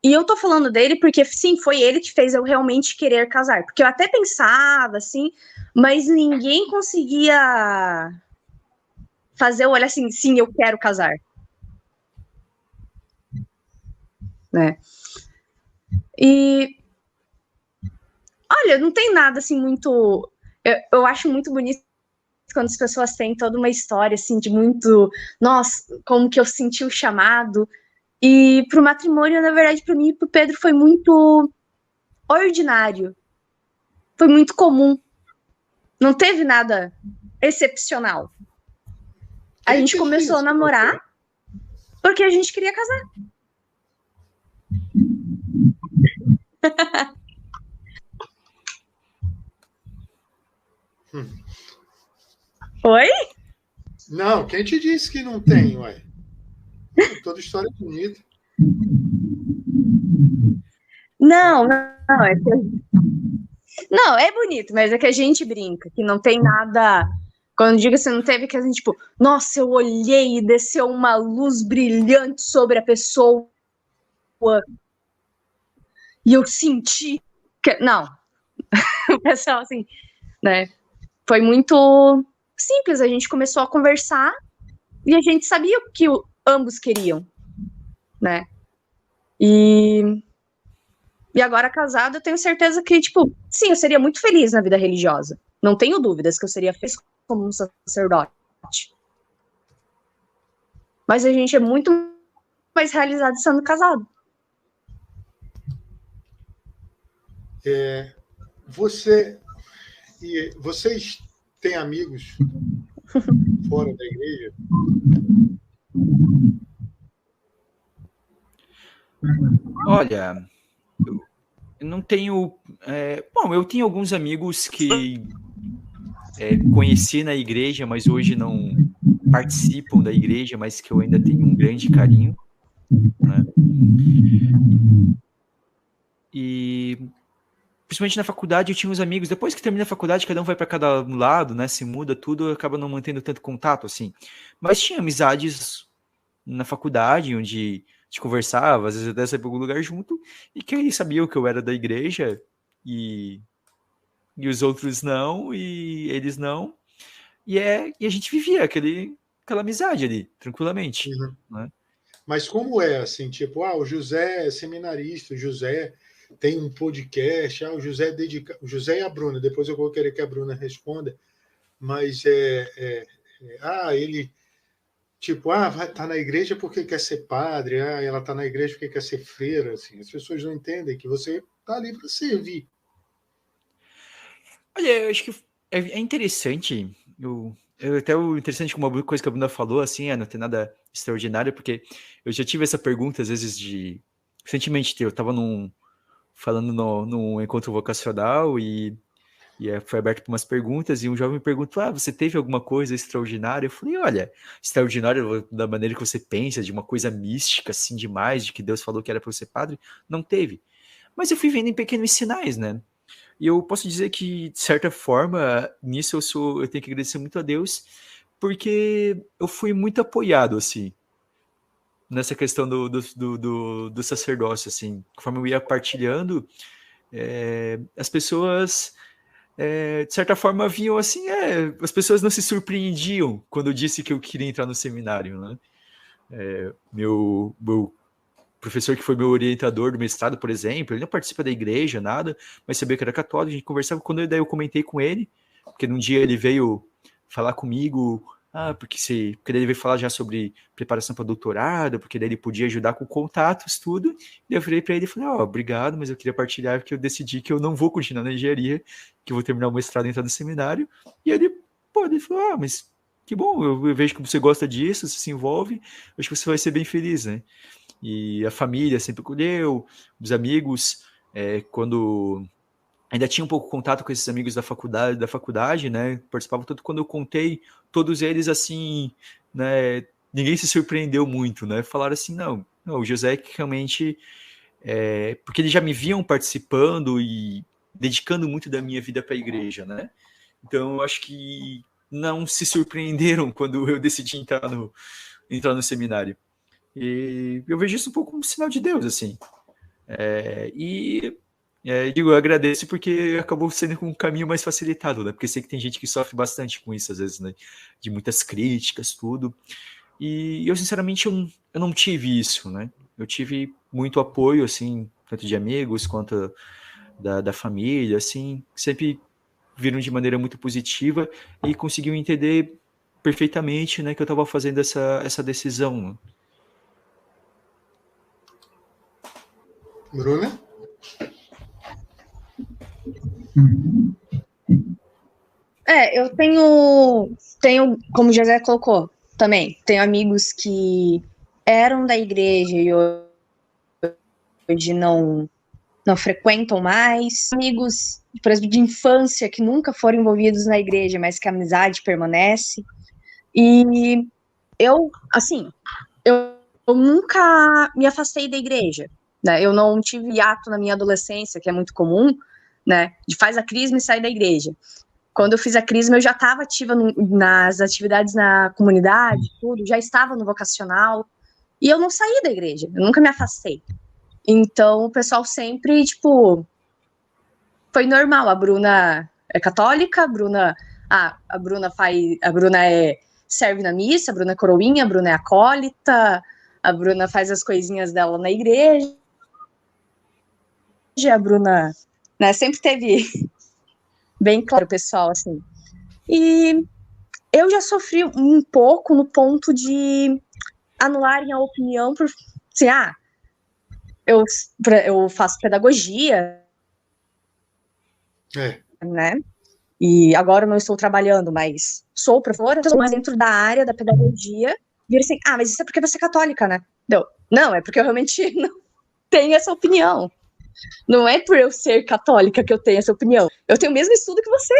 E eu tô falando dele porque, sim, foi ele que fez eu realmente querer casar. Porque eu até pensava, assim, mas ninguém conseguia fazer eu olhar assim, sim, eu quero casar. Né? E olha, não tem nada assim muito... Eu acho muito bonito quando as pessoas têm toda uma história assim de muito... Nossa, como que eu senti o chamado. E pro matrimônio, na verdade, para mim e pro Pedro foi muito ordinário. Foi muito comum. Não teve nada excepcional. A gente começou a namorar porque a gente queria casar. Oi? Não, quem te disse que não tem, ué? Toda história é bonita. Não, é que... Não, é bonito, mas é que a gente brinca, que não tem nada... Quando digo assim, não teve que a gente, tipo, nossa, eu olhei e desceu uma luz brilhante sobre a pessoa e eu senti que... Não. O pessoal, assim, né? Foi muito simples, a gente começou a conversar e a gente sabia o que ambos queriam, né? E agora casado, eu tenho certeza que, tipo, sim, eu seria muito feliz na vida religiosa. Não tenho dúvidas que eu seria feliz como um sacerdote. Mas a gente é muito mais realizado sendo casado. Vocês têm amigos fora da igreja? Olha, eu não tenho... Bom, eu tenho alguns amigos que conheci na igreja, mas hoje não participam da igreja, mas que eu ainda tenho um grande carinho, né? E principalmente na faculdade eu tinha uns amigos, depois que termina a faculdade cada um vai para cada lado, né, se muda tudo, acaba não mantendo tanto contato assim, mas tinha amizades na faculdade onde a gente conversava, às vezes até saía para algum lugar junto, e que eles sabiam que eu era da igreja e e os outros não, e eles não. E a gente vivia aquela amizade ali, tranquilamente. Uhum. Né? Mas como é assim, tipo, o José é seminarista, o José tem um podcast, o José dedica, o José e a Bruna, depois eu vou querer que a Bruna responda, mas ele tipo, vai estar na igreja porque quer ser padre, ela está na igreja porque quer ser freira, assim, as pessoas não entendem que você está ali para servir. Olha, eu acho que é interessante, até o interessante como uma coisa que a Bruna falou, assim, não tem nada extraordinário, porque eu já tive essa pergunta, às vezes, recentemente, eu estava falando num encontro vocacional e foi aberto para umas perguntas, e um jovem me perguntou, você teve alguma coisa extraordinária? Eu falei, olha, extraordinário da maneira que você pensa, de uma coisa mística, assim, demais, de que Deus falou que era para eu ser padre, não teve. Mas eu fui vendo em pequenos sinais, né? E eu posso dizer que, de certa forma, nisso eu tenho que agradecer muito a Deus, porque eu fui muito apoiado, assim, nessa questão do sacerdócio, assim. Conforme eu ia partilhando, as pessoas, de certa forma, viam assim, as pessoas não se surpreendiam quando eu disse que eu queria entrar no seminário, né? Meu professor que foi meu orientador do mestrado, por exemplo, ele não participa da igreja, nada, mas sabia que era católico, a gente conversava, daí eu comentei com ele, porque num dia ele veio falar comigo, porque daí ele veio falar já sobre preparação para doutorado, porque daí ele podia ajudar com contatos, tudo, e eu virei para ele e falei, obrigado, mas eu queria partilhar que eu decidi que eu não vou continuar na engenharia, que eu vou terminar o mestrado e entrar no seminário, e ele falou, mas que bom, eu vejo que você gosta disso, você se envolve, acho que você vai ser bem feliz, né? E a família sempre acolheu, os amigos, quando ainda tinha um pouco de contato com esses amigos da faculdade, né, participavam tanto quando eu contei, todos eles assim, né, ninguém se surpreendeu muito, né, falaram assim, não o José que realmente, porque eles já me viam participando e dedicando muito da minha vida para a igreja, né, então eu acho que não se surpreenderam quando eu decidi entrar no seminário. E eu vejo isso um pouco como um sinal de Deus, assim. Eu agradeço porque acabou sendo um caminho mais facilitado, né? Porque sei que tem gente que sofre bastante com isso, às vezes, né? De muitas críticas, tudo. E eu, sinceramente, eu não tive isso, né? Eu tive muito apoio, assim, tanto de amigos quanto da família, assim, sempre viram de maneira muito positiva e conseguiam entender perfeitamente, né, que eu estava fazendo essa decisão, né? Bruna? Eu tenho, como o José colocou, também, tenho amigos que eram da igreja e hoje não frequentam mais, amigos, por exemplo, de infância que nunca foram envolvidos na igreja, mas que a amizade permanece. E eu nunca me afastei da igreja, né? Eu não tive hiato na minha adolescência, que é muito comum, né? De faz a crisma e sai da igreja. Quando eu fiz a crisma, eu já estava ativa nas atividades na comunidade, tudo, já estava no vocacional, e eu não saí da igreja, eu nunca me afastei. Então, o pessoal sempre, foi normal. A Bruna é católica, a Bruna serve na missa, a Bruna é coroinha, a Bruna é acólita, a Bruna faz as coisinhas dela na igreja. A Bruna, né, sempre teve bem claro, pessoal, assim. E eu já sofri um pouco no ponto de anularem a opinião por, assim, eu faço pedagogia, né? E agora eu não estou trabalhando, mas sou professora, mas dentro da área da pedagogia, vira assim, mas isso é porque você é católica, né? Não, é porque eu realmente não tenho essa opinião. Não é por eu ser católica que eu tenho essa opinião. Eu tenho o mesmo estudo que você.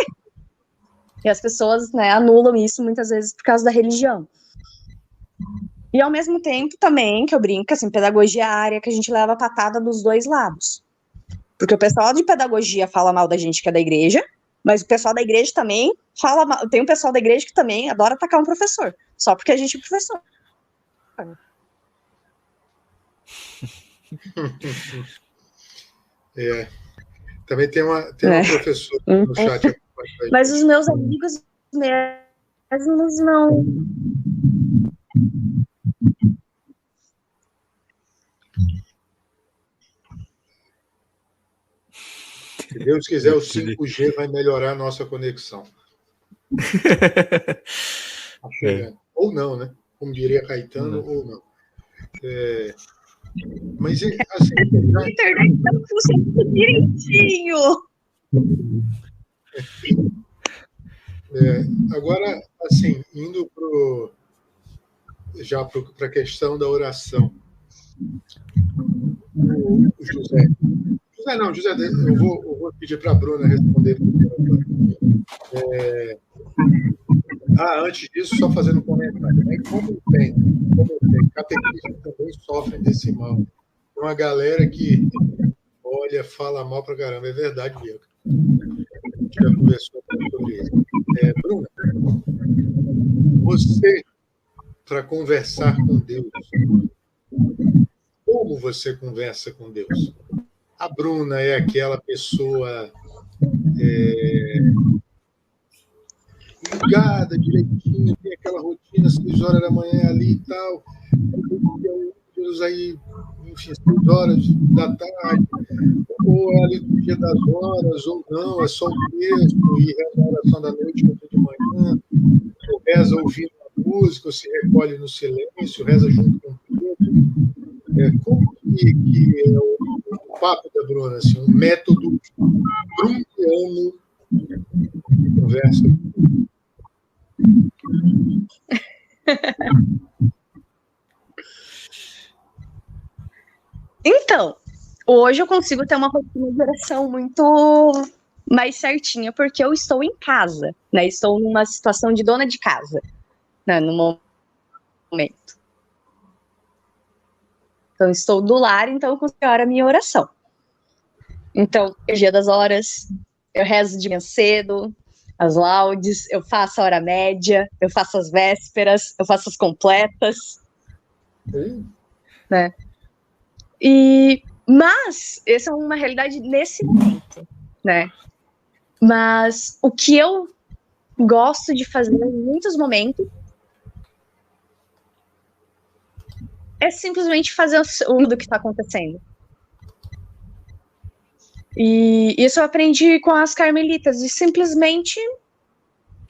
E as pessoas, né, anulam isso muitas vezes por causa da religião. E ao mesmo tempo também, que eu brinco, assim, pedagogia é a área que a gente leva a patada dos dois lados. Porque o pessoal de pedagogia fala mal da gente que é da igreja, mas o pessoal da igreja também fala mal. Tem um pessoal da igreja que também adora atacar um professor, só porque a gente é professor. Também tem uma professora no chat. Mas os meus amigos mesmos não. Se Deus quiser, o 5G vai melhorar a nossa conexão. Ou não, né? Como diria Caetano, ou não. Mas, assim... A internet não funciona direitinho. Agora, assim, indo para a questão da oração. O José, eu vou pedir para a Bruna responder. Antes disso, só fazendo um comentário. Né? Como tem, catequistas também sofrem desse mal. Tem uma galera que, olha, fala mal para caramba. É verdade, Bianca. A gente já conversou sobre isso. Bruna, você, para conversar com Deus, como você conversa com Deus? A Bruna é aquela pessoa ligada direitinho, tem aquela rotina, 6 horas da manhã ali e tal, Deus aí, enfim, 6 horas da tarde, ou é a liturgia das horas, ou não, é só o texto e reza a oração da noite, outra de manhã, ou reza ouvindo a música, ou se recolhe no silêncio, reza junto com o Pedro. Como que é o papo da Bruna, assim, um método bruniano de conversa? Então, hoje eu consigo ter uma rotina de oração muito mais certinha, porque eu estou em casa, né? Estou numa situação de dona de casa, né? No momento. Então, estou do lar, então eu consigo orar a minha oração. Então, dia das horas, eu rezo de manhã cedo, as laudes, eu faço a hora média, eu faço as vésperas, eu faço as completas, né? Mas, essa é uma realidade nesse momento, né? Mas o que eu gosto de fazer em muitos momentos é simplesmente fazer o do que está acontecendo. E isso eu aprendi com as carmelitas, de simplesmente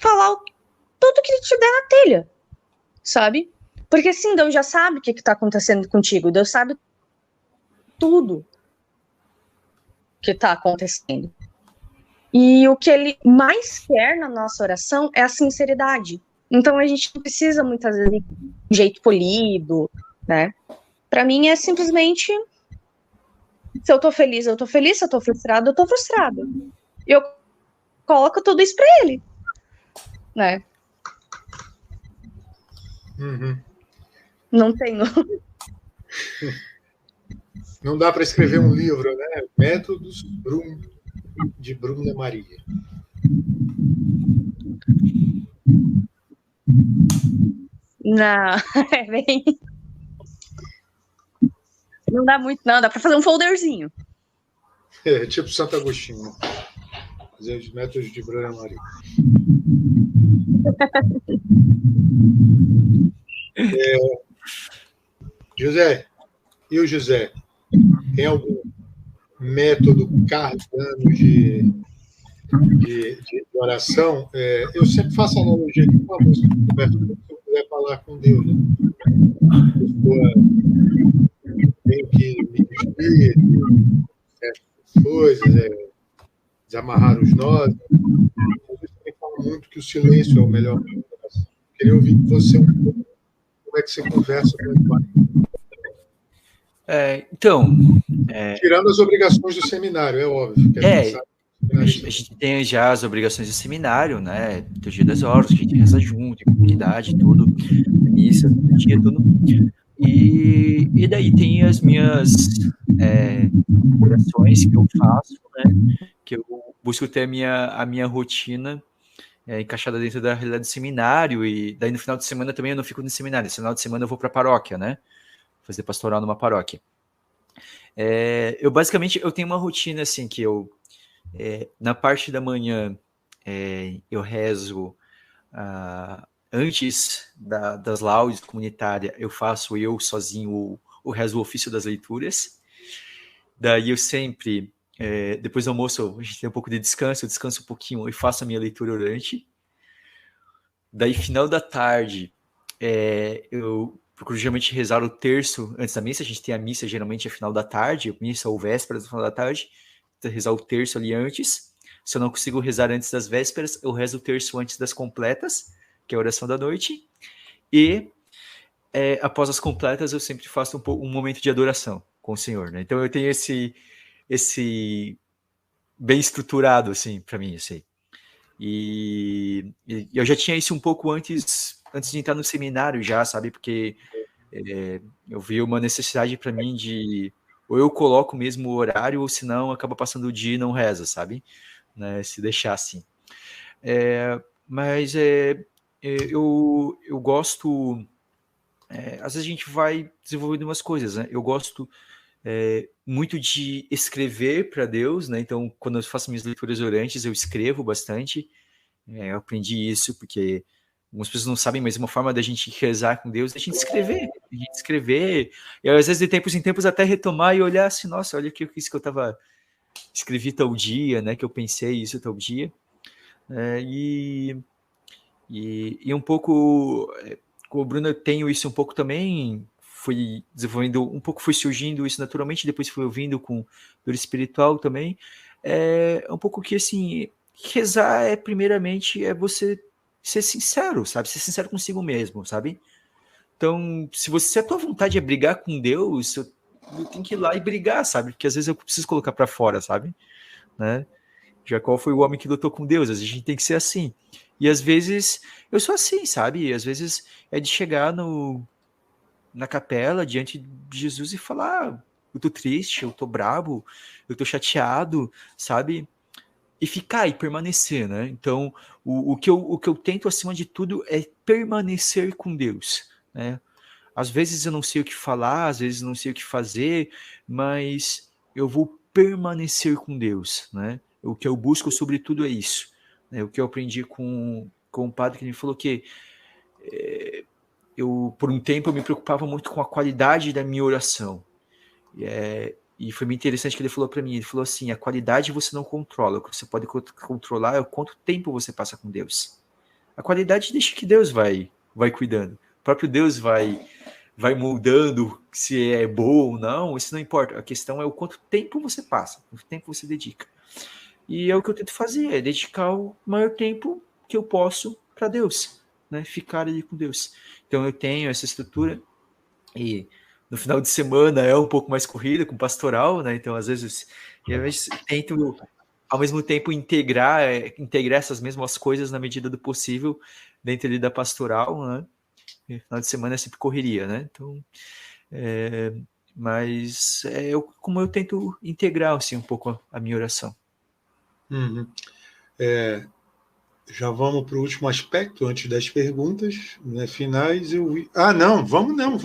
falar tudo que te der na telha, sabe? Porque assim, Deus já sabe o que está acontecendo contigo, Deus sabe tudo que está acontecendo. E o que ele mais quer na nossa oração é a sinceridade. Então a gente não precisa muitas vezes de um jeito polido, né? Para mim é simplesmente, se eu tô feliz, eu tô feliz, se eu tô frustrado, eu tô frustrado. E eu coloco tudo isso para ele, né? Uhum. Não tenho. Não dá para escrever um livro, né? Métodos de Bruna Maria. Não, é bem... Não dá muito, não. Dá para fazer um folderzinho. Tipo Santo Agostinho. Fazer os métodos de Bruna Maria. José, e o José? Tem algum método cardiano de oração? Eu sempre faço analogia com uma música que conversa, se eu puder falar com Deus, né? Tenho que me despedir de certas coisas, desamarrar os nós. Eu também falo muito que o silêncio é o melhor da oração. Queria ouvir de você um pouco como é que você conversa com o Pai. Tirando as obrigações do seminário, é óbvio. A gente tem já as obrigações do seminário, né? Do dia das horas, a gente reza junto, em comunidade, tudo, missa, dia, tudo. E daí tem as minhas orações que eu faço, né? Que eu busco ter a minha rotina encaixada dentro da realidade do seminário, e daí no final de semana também eu não fico no seminário, no final de semana eu vou para a paróquia, né? Fazer pastoral numa paróquia. Eu basicamente, eu tenho uma rotina assim, que eu Na parte da manhã, eu rezo antes das laudes comunitárias, eu faço eu sozinho o rezo o ofício das leituras. Daí eu sempre, depois do almoço, a gente tem um pouco de descanso, eu descanso um pouquinho e faço a minha leitura orante. Daí, final da tarde, eu procuro geralmente rezar o terço antes da missa. A gente tem a missa geralmente é final da tarde, missa ou vésperas no final da tarde. Então, rezar o terço ali antes. Se eu não consigo rezar antes das vésperas, eu rezo o terço antes das completas, que é a oração da noite. E após as completas, eu sempre faço um momento de adoração com o Senhor, né? Então eu tenho esse bem estruturado, assim, para mim, assim. E eu já tinha isso um pouco antes de entrar no seminário já, sabe? Porque eu vi uma necessidade para mim de ou eu coloco mesmo o horário, ou senão acaba passando o dia e não reza, sabe? Né? Se deixar assim. Mas eu gosto... às vezes a gente vai desenvolvendo umas coisas, né? Eu gosto muito de escrever para Deus, né? Então, quando eu faço minhas leituras orantes, eu escrevo bastante. Eu aprendi isso porque algumas pessoas não sabem, mas uma forma da gente rezar com Deus é a gente escrever, e às vezes de tempos em tempos até retomar e olhar assim, nossa, olha isso que eu escrevi tal dia, né? Que eu pensei isso tal dia. E um pouco, com o Bruno eu tenho isso um pouco também, fui desenvolvendo um pouco, foi surgindo isso naturalmente, depois fui ouvindo com dor espiritual também, um pouco que assim, rezar primeiramente você ser sincero, sabe, ser sincero consigo mesmo, sabe, então se a tua vontade é brigar com Deus, eu tenho que ir lá e brigar, sabe, porque às vezes eu preciso colocar para fora, sabe, né, Jacó foi o homem que lutou com Deus, às vezes a gente tem que ser assim. E às vezes eu sou assim, sabe? Às vezes é de chegar na capela diante de Jesus e falar: eu tô triste, eu tô brabo, eu tô chateado, sabe? E ficar e permanecer, né? Então, o que eu tento acima de tudo é permanecer com Deus, né? Às vezes eu não sei o que falar, às vezes eu não sei o que fazer, mas eu vou permanecer com Deus, né? O que eu busco, sobretudo, é isso. Né? O que eu aprendi com o padre que me falou que por um tempo, eu me preocupava muito com a qualidade da minha oração. E foi muito interessante que ele falou para mim. Ele falou assim: a qualidade você não controla. O que você pode controlar é o quanto tempo você passa com Deus. A qualidade deixa que Deus vai cuidando. O próprio Deus vai moldando se é bom ou não, isso não importa. A questão é o quanto tempo você passa, quanto tempo você dedica. E é o que eu tento fazer, é dedicar o maior tempo que eu posso para Deus, né? Ficar ali com Deus. Então eu tenho essa estrutura e no final de semana é um pouco mais corrida com pastoral, né? Então às vezes eu tento ao mesmo tempo integrar essas mesmas coisas na medida do possível dentro ali da pastoral, né? E final de semana é sempre correria, né? Então, mas como eu tento integrar assim um pouco a minha oração. Uhum. Já vamos para o último aspecto, antes das perguntas, né, finais. Vamos não,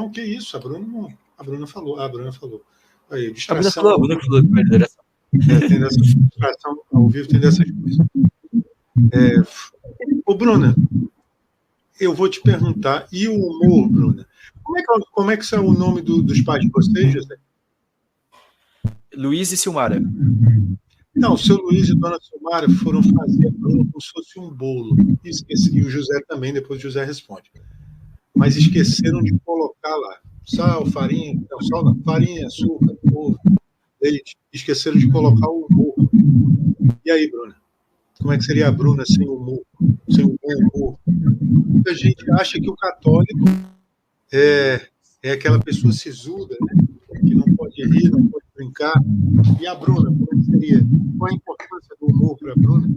que isso, a Bruna falou. Aí, distração. A Bruna falou tem dessa distração ao vivo, tem dessas coisas. Bruna, eu vou te perguntar, e o humor, Bruna? Como é que é o nome dos pais de vocês, José? Luiz e Silmara. Não, o seu Luiz e dona Silmara foram fazer a Bruna como se fosse um bolo. E o José também, depois o José responde. Mas esqueceram de colocar lá sal, farinha, não, sal não, farinha, açúcar, ovo, leite. Esqueceram de colocar o humor. E aí, Bruna? Como é que seria a Bruna sem humor? Sem o bom humor? Muita gente acha que o católico é aquela pessoa sisuda, né? Que não pode rir, não pode brincar. E a Bruna, como é que seria? Qual a importância do humor para a Bruna?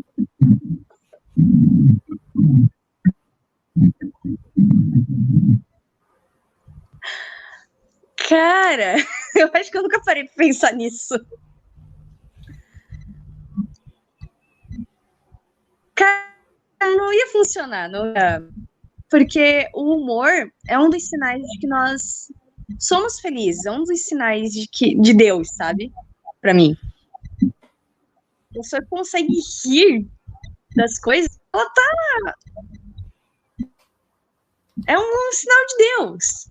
Cara, eu acho que eu nunca parei para pensar nisso. Cara, não ia funcionar, não ia. Porque o humor é um dos sinais de que nós somos felizes, é um dos sinais de Deus, sabe? Para mim. a pessoa consegue rir das coisas, ela tá... É um sinal de Deus,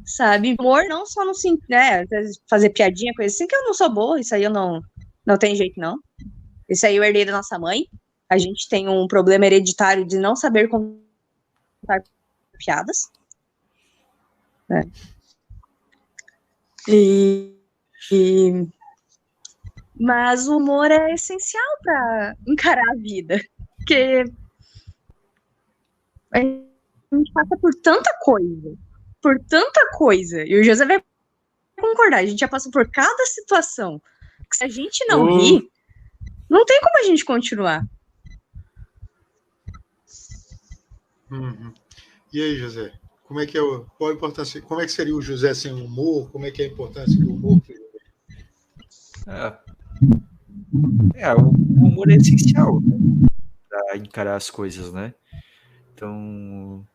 sabe? Humor não só no sentido, né, fazer piadinha, coisa assim, que eu não sou boa, isso aí eu não tem jeito, não. Isso aí eu herdei da nossa mãe. A gente tem um problema hereditário de não saber contar piadas. Né? Mas o humor é essencial para encarar a vida. Porque a gente passa por tanta coisa. E o José vai concordar, a gente já passou por cada situação. Que se a gente não rir, não tem como a gente continuar. Uhum. E aí, José? Como é que qual a importância? Como é que seria o José sem humor? Como é que é a importância do humor? O humor é essencial, né, para encarar as coisas, né? Então,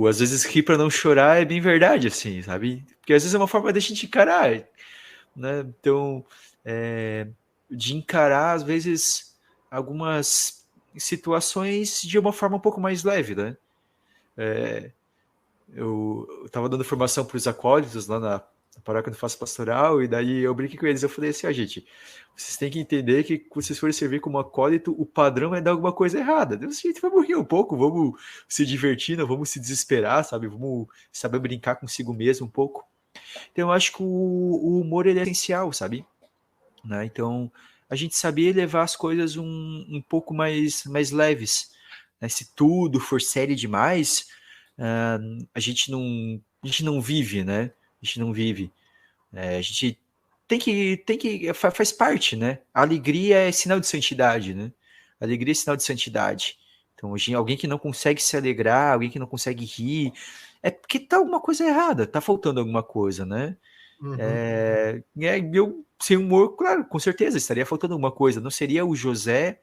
às vezes rir para não chorar é bem verdade, assim, sabe? Porque às vezes é uma forma de a gente encarar, né? Então, de encarar, às vezes, algumas situações de uma forma um pouco mais leve, né? Eu estava dando formação para os acólitos lá na paróquia do Faço Pastoral, e daí eu brinquei com eles, eu falei assim, gente, vocês têm que entender que quando vocês forem servir como acólito, o padrão é dar alguma coisa errada. Então, assim, a gente vai morrer um pouco, vamos se divertir, não vamos se desesperar, sabe? Vamos saber brincar consigo mesmo um pouco. Então, eu acho que o humor ele é essencial, sabe? Né? Então, a gente saber levar as coisas um pouco mais leves. Né? Se tudo for sério demais, a gente não vive, né? A gente não vive. A gente tem que faz parte, né? A alegria é sinal de santidade, né? A alegria é sinal de santidade. Então, hoje, alguém que não consegue se alegrar, alguém que não consegue rir, é porque tá alguma coisa errada, tá faltando alguma coisa, né? Uhum. Eu, sem humor, claro, com certeza, estaria faltando alguma coisa. Não seria o José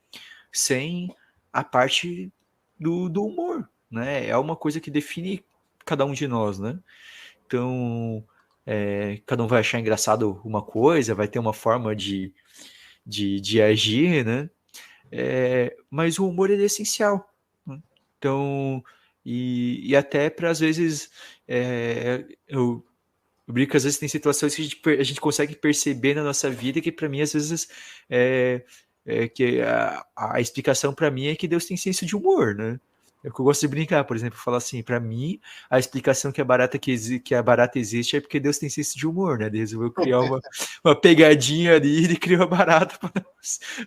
sem a parte do humor, né? É uma coisa que define cada um de nós, né? Então, cada um vai achar engraçado uma coisa, vai ter uma forma de agir, né? Mas o humor ele é essencial. Né? Então, e até para às vezes eu brinco, às vezes tem situações que a gente consegue perceber na nossa vida que para mim às vezes que a explicação para mim é que Deus tem senso de humor, né? É o que eu gosto de brincar, por exemplo, falar assim, para mim a explicação que a barata existe é porque Deus tem senso de humor, né? Ele resolveu criar uma pegadinha ali e ele criou a barata para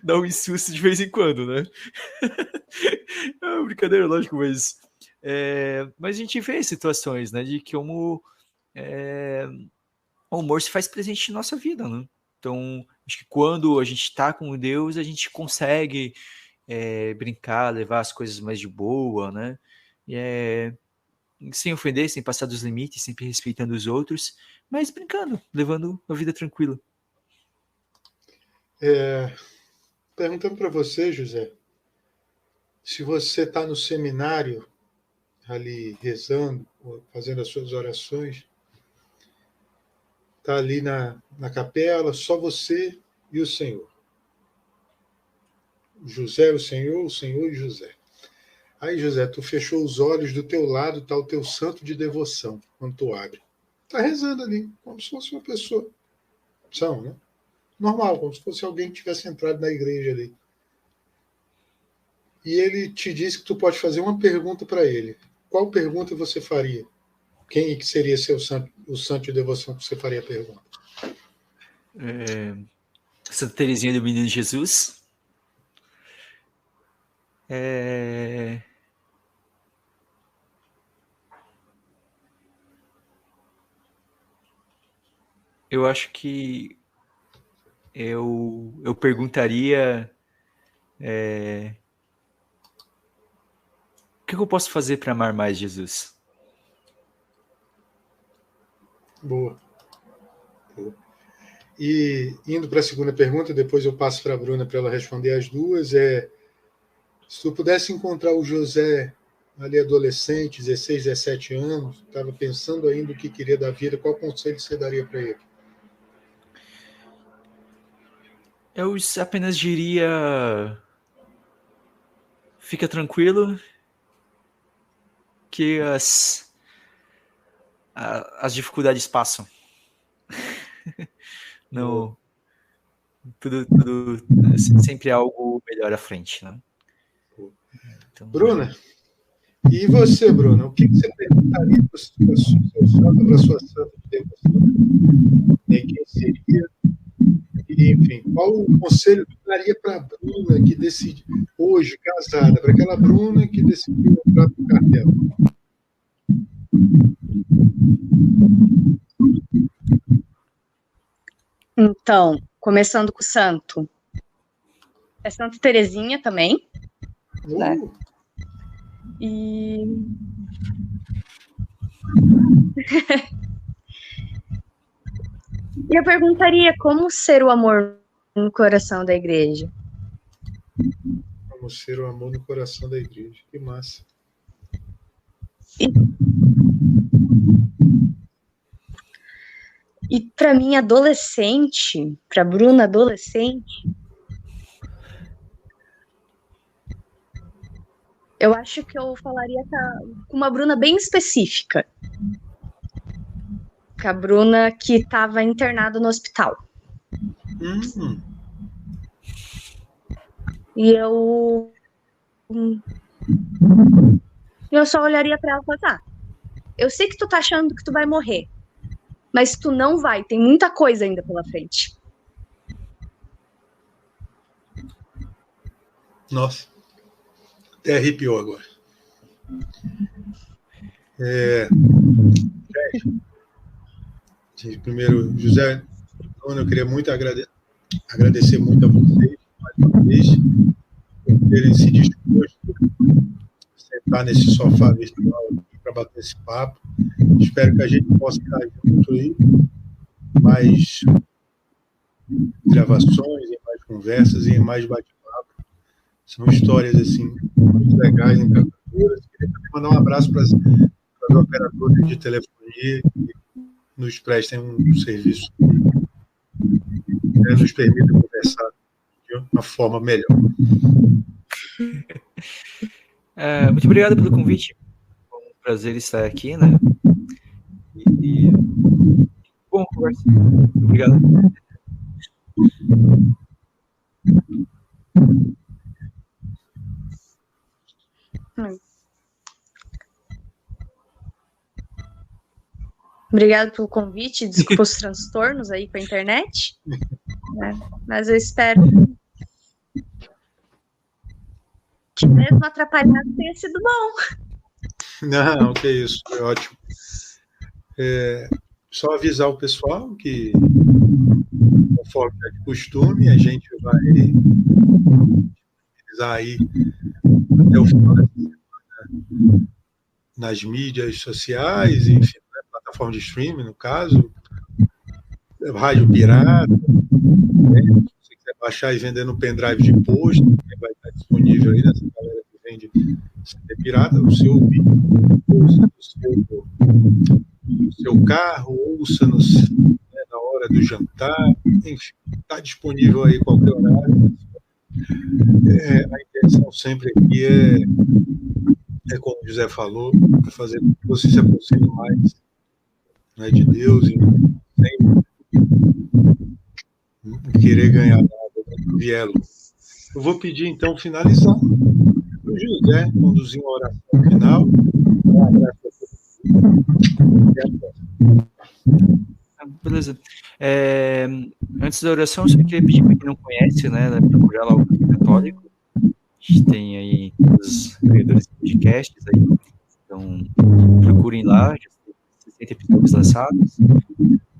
dar um susto de vez em quando, né? É uma brincadeira, lógico, mas a gente vê situações, né, de que como o humor se faz presente em nossa vida, né? Então, acho que quando a gente está com Deus, a gente consegue brincar, levar as coisas mais de boa, né? Sem ofender, sem passar dos limites, sempre respeitando os outros, mas brincando, levando a vida tranquila. Perguntando para você, José, se você está no seminário ali rezando, fazendo as suas orações, está ali na capela, só você e o Senhor. José, o Senhor e José. Aí, José, tu fechou os olhos, do teu lado está o teu santo de devoção, quando tu abre. Está rezando ali, como se fosse uma pessoa. São, né? Normal, como se fosse alguém que tivesse entrado na igreja ali. E ele te disse que tu pode fazer uma pergunta para ele. Qual pergunta você faria? Quem que seria o santo de devoção que você faria a pergunta? Santa Teresinha do Menino Jesus. Eu acho que eu perguntaria o que eu posso fazer para amar mais Jesus? Boa. E indo para a segunda pergunta, depois eu passo para a Bruna para ela responder as duas, se tu pudesse encontrar o José ali adolescente, 16, 17 anos, estava pensando ainda o que queria da vida, qual conselho você daria para ele? Eu apenas diria... Fica tranquilo que as dificuldades passam. Não, tudo sempre há algo melhor à frente, né? Então... Bruna, e você, Bruna? O que você perguntaria para a sua santa de devoção? Quem seria? Enfim, qual o conselho que daria para a Bruna que decide, hoje, casada, para aquela Bruna que decidiu entrar no cartel? Então, começando com o santo. É Santa Terezinha também. Né? E... eu perguntaria como ser o amor no coração da igreja. Como ser o amor no coração da igreja. Que massa. E para mim, adolescente, para Bruna, adolescente, eu acho que eu falaria com uma Bruna bem específica. Com a Bruna que estava internada no hospital. E eu só olharia para ela e falaria, eu sei que tu tá achando que tu vai morrer, mas tu não vai, tem muita coisa ainda pela frente. Nossa, até arrepiou agora. Primeiro, José, eu queria muito agradecer muito a vocês, mais uma vez, por terem se disposto a sentar nesse sofá virtual para bater esse papo. Espero que a gente possa estar junto aí, mais gravações, em mais conversas e em mais bate-papo. São histórias assim muito legais, encantadoras. Queria também mandar um abraço para as operadoras de telefonia que nos prestem um serviço que nos permita conversar de uma forma melhor. Muito obrigado pelo convite. Foi um prazer estar aqui, né? E bom conversa. Obrigado. Obrigado pelo convite, desculpa os transtornos aí com a internet, né? Mas eu espero que mesmo atrapalhado tenha sido bom. Não, que isso, foi ótimo. Só avisar o pessoal que, conforme é de costume, a gente vai utilizar aí até o final da semana nas mídias sociais, enfim, plataforma de streaming, no caso, rádio pirata, né? Se você quiser baixar e vender no pendrive de posto, vai estar disponível aí nessa galera que vende CD pirata, o seu vídeo, ouça no seu carro, ouça na hora do jantar, enfim, está disponível aí qualquer horário. A intenção sempre aqui é como o José falou, fazer com que você se aproxime mais, né, de Deus e sem querer ganhar nada, vielo. Eu vou pedir, então, finalizar para o José conduzir uma oração final. Um abraço a todos. Beleza. Antes da oração, eu só queria pedir para quem não conhece, né, procurar lá o Café Católico. A gente tem aí os criadores de podcasts aí. Então, procurem lá, já tem 60 episódios lançados. Vai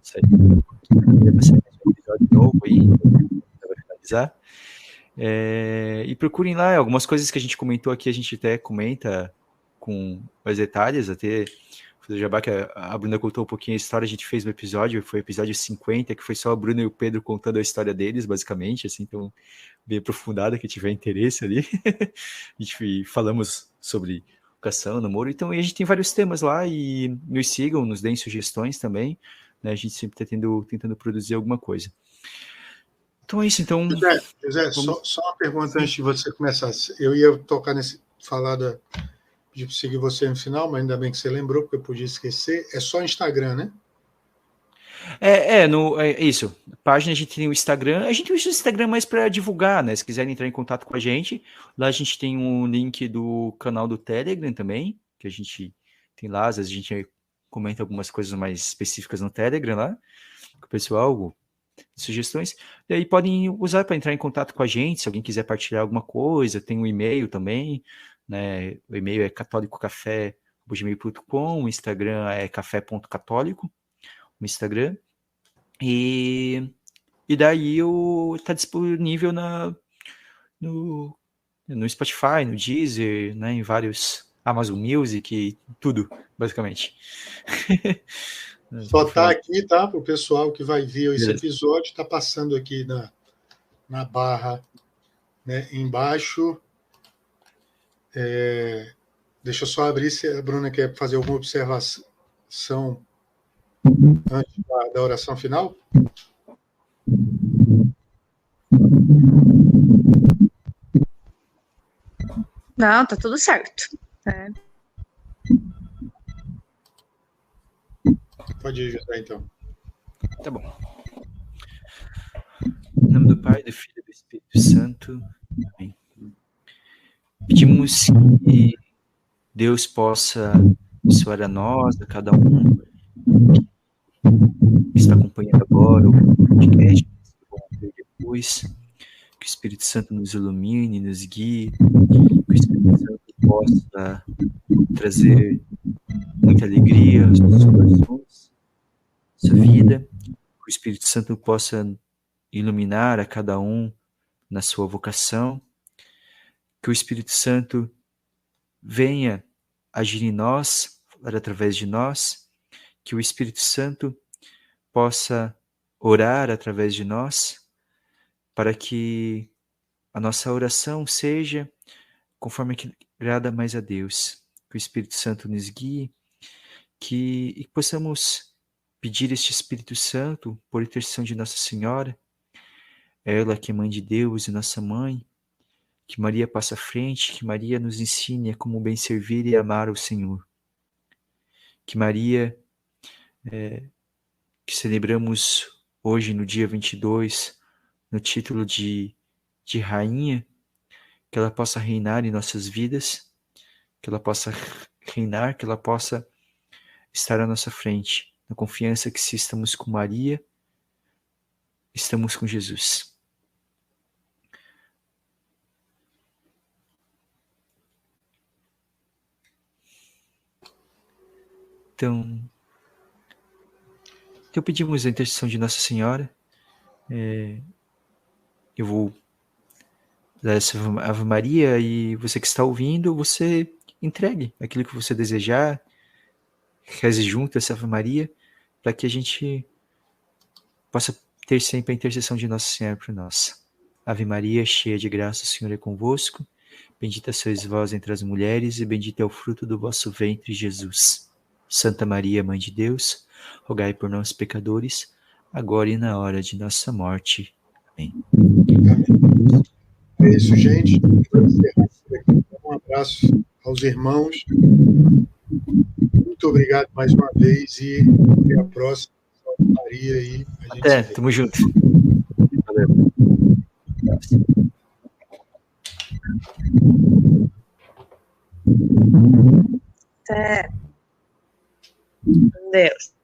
ser um episódio novo aí, vai finalizar. E procurem lá, algumas coisas que a gente comentou aqui, a gente até comenta com mais detalhes, até fazer jabá que a Bruna contou um pouquinho a história, a gente fez um episódio, foi o episódio 50, que foi só a Bruna e o Pedro contando a história deles, basicamente, assim, então, bem aprofundada, que tiver interesse ali. A gente falamos sobre educação, namoro, então a gente tem vários temas lá, e nos sigam, nos deem sugestões também, né, a gente sempre está tentando produzir alguma coisa. Então é isso, então. José, só uma pergunta antes de você começar. Eu ia tocar pedir para seguir você no final, mas ainda bem que você lembrou, porque eu podia esquecer. É só Instagram, né? É isso. A página a gente tem o Instagram. A gente usa o Instagram mais para divulgar, né? Se quiserem entrar em contato com a gente, lá a gente tem um link do canal do Telegram também, que a gente tem lá. Às vezes a gente comenta algumas coisas mais específicas no Telegram lá, com o pessoal, sugestões. E aí podem usar para entrar em contato com a gente, se alguém quiser partilhar alguma coisa. Tem um e-mail também, né? O e-mail é catolicocafé@gmail.com, o Instagram é café.católico. No Instagram, e daí tá disponível no Spotify, no Deezer, né, em vários Amazon Music, tudo, basicamente. Só tá aqui, tá? Para o pessoal que vai ver esse episódio, está passando aqui na barra, né, embaixo. Deixa eu só abrir se a Bruna quer fazer alguma observação antes da oração final. Não, tá tudo certo. Pode ir, José, então. Tá bom. Em nome do Pai, do Filho e do Espírito Santo. Amém. Pedimos que Deus possa abençoar a nós, a cada um que está acompanhando agora o podcast, depois, que o Espírito Santo nos ilumine, nos guie, que o Espírito Santo possa trazer muita alegria aos nossos corações, sua vida, que o Espírito Santo possa iluminar a cada um na sua vocação, que o Espírito Santo venha agir em nós, falar através de nós, que o Espírito Santo possa orar através de nós, para que a nossa oração seja conforme que agrada mais a Deus, que o Espírito Santo nos guie, e possamos pedir este Espírito Santo por intercessão de Nossa Senhora, ela que é Mãe de Deus e nossa Mãe, que Maria passe à frente, que Maria nos ensine a como bem servir e amar o Senhor. Que Maria, que celebramos hoje no dia 22, no título de Rainha, que ela possa reinar em nossas vidas, que ela possa reinar, que ela possa estar à nossa frente, na confiança que se estamos com Maria, estamos com Jesus. Então pedimos a intercessão de Nossa Senhora. Eu vou dar essa Ave Maria e você que está ouvindo, você entregue aquilo que você desejar, reze junto essa Ave Maria, para que a gente possa ter sempre a intercessão de Nossa Senhora por nós. Ave Maria, cheia de graça, o Senhor é convosco. Bendita sois vós entre as mulheres e bendito é o fruto do vosso ventre, Jesus. Santa Maria, Mãe de Deus, rogai por nós, pecadores, agora e na hora de nossa morte. Amém. É isso, gente. Um abraço aos irmãos. Muito obrigado mais uma vez e até a próxima. Maria e a gente até, tamo junto. Valeu. Até. Deus.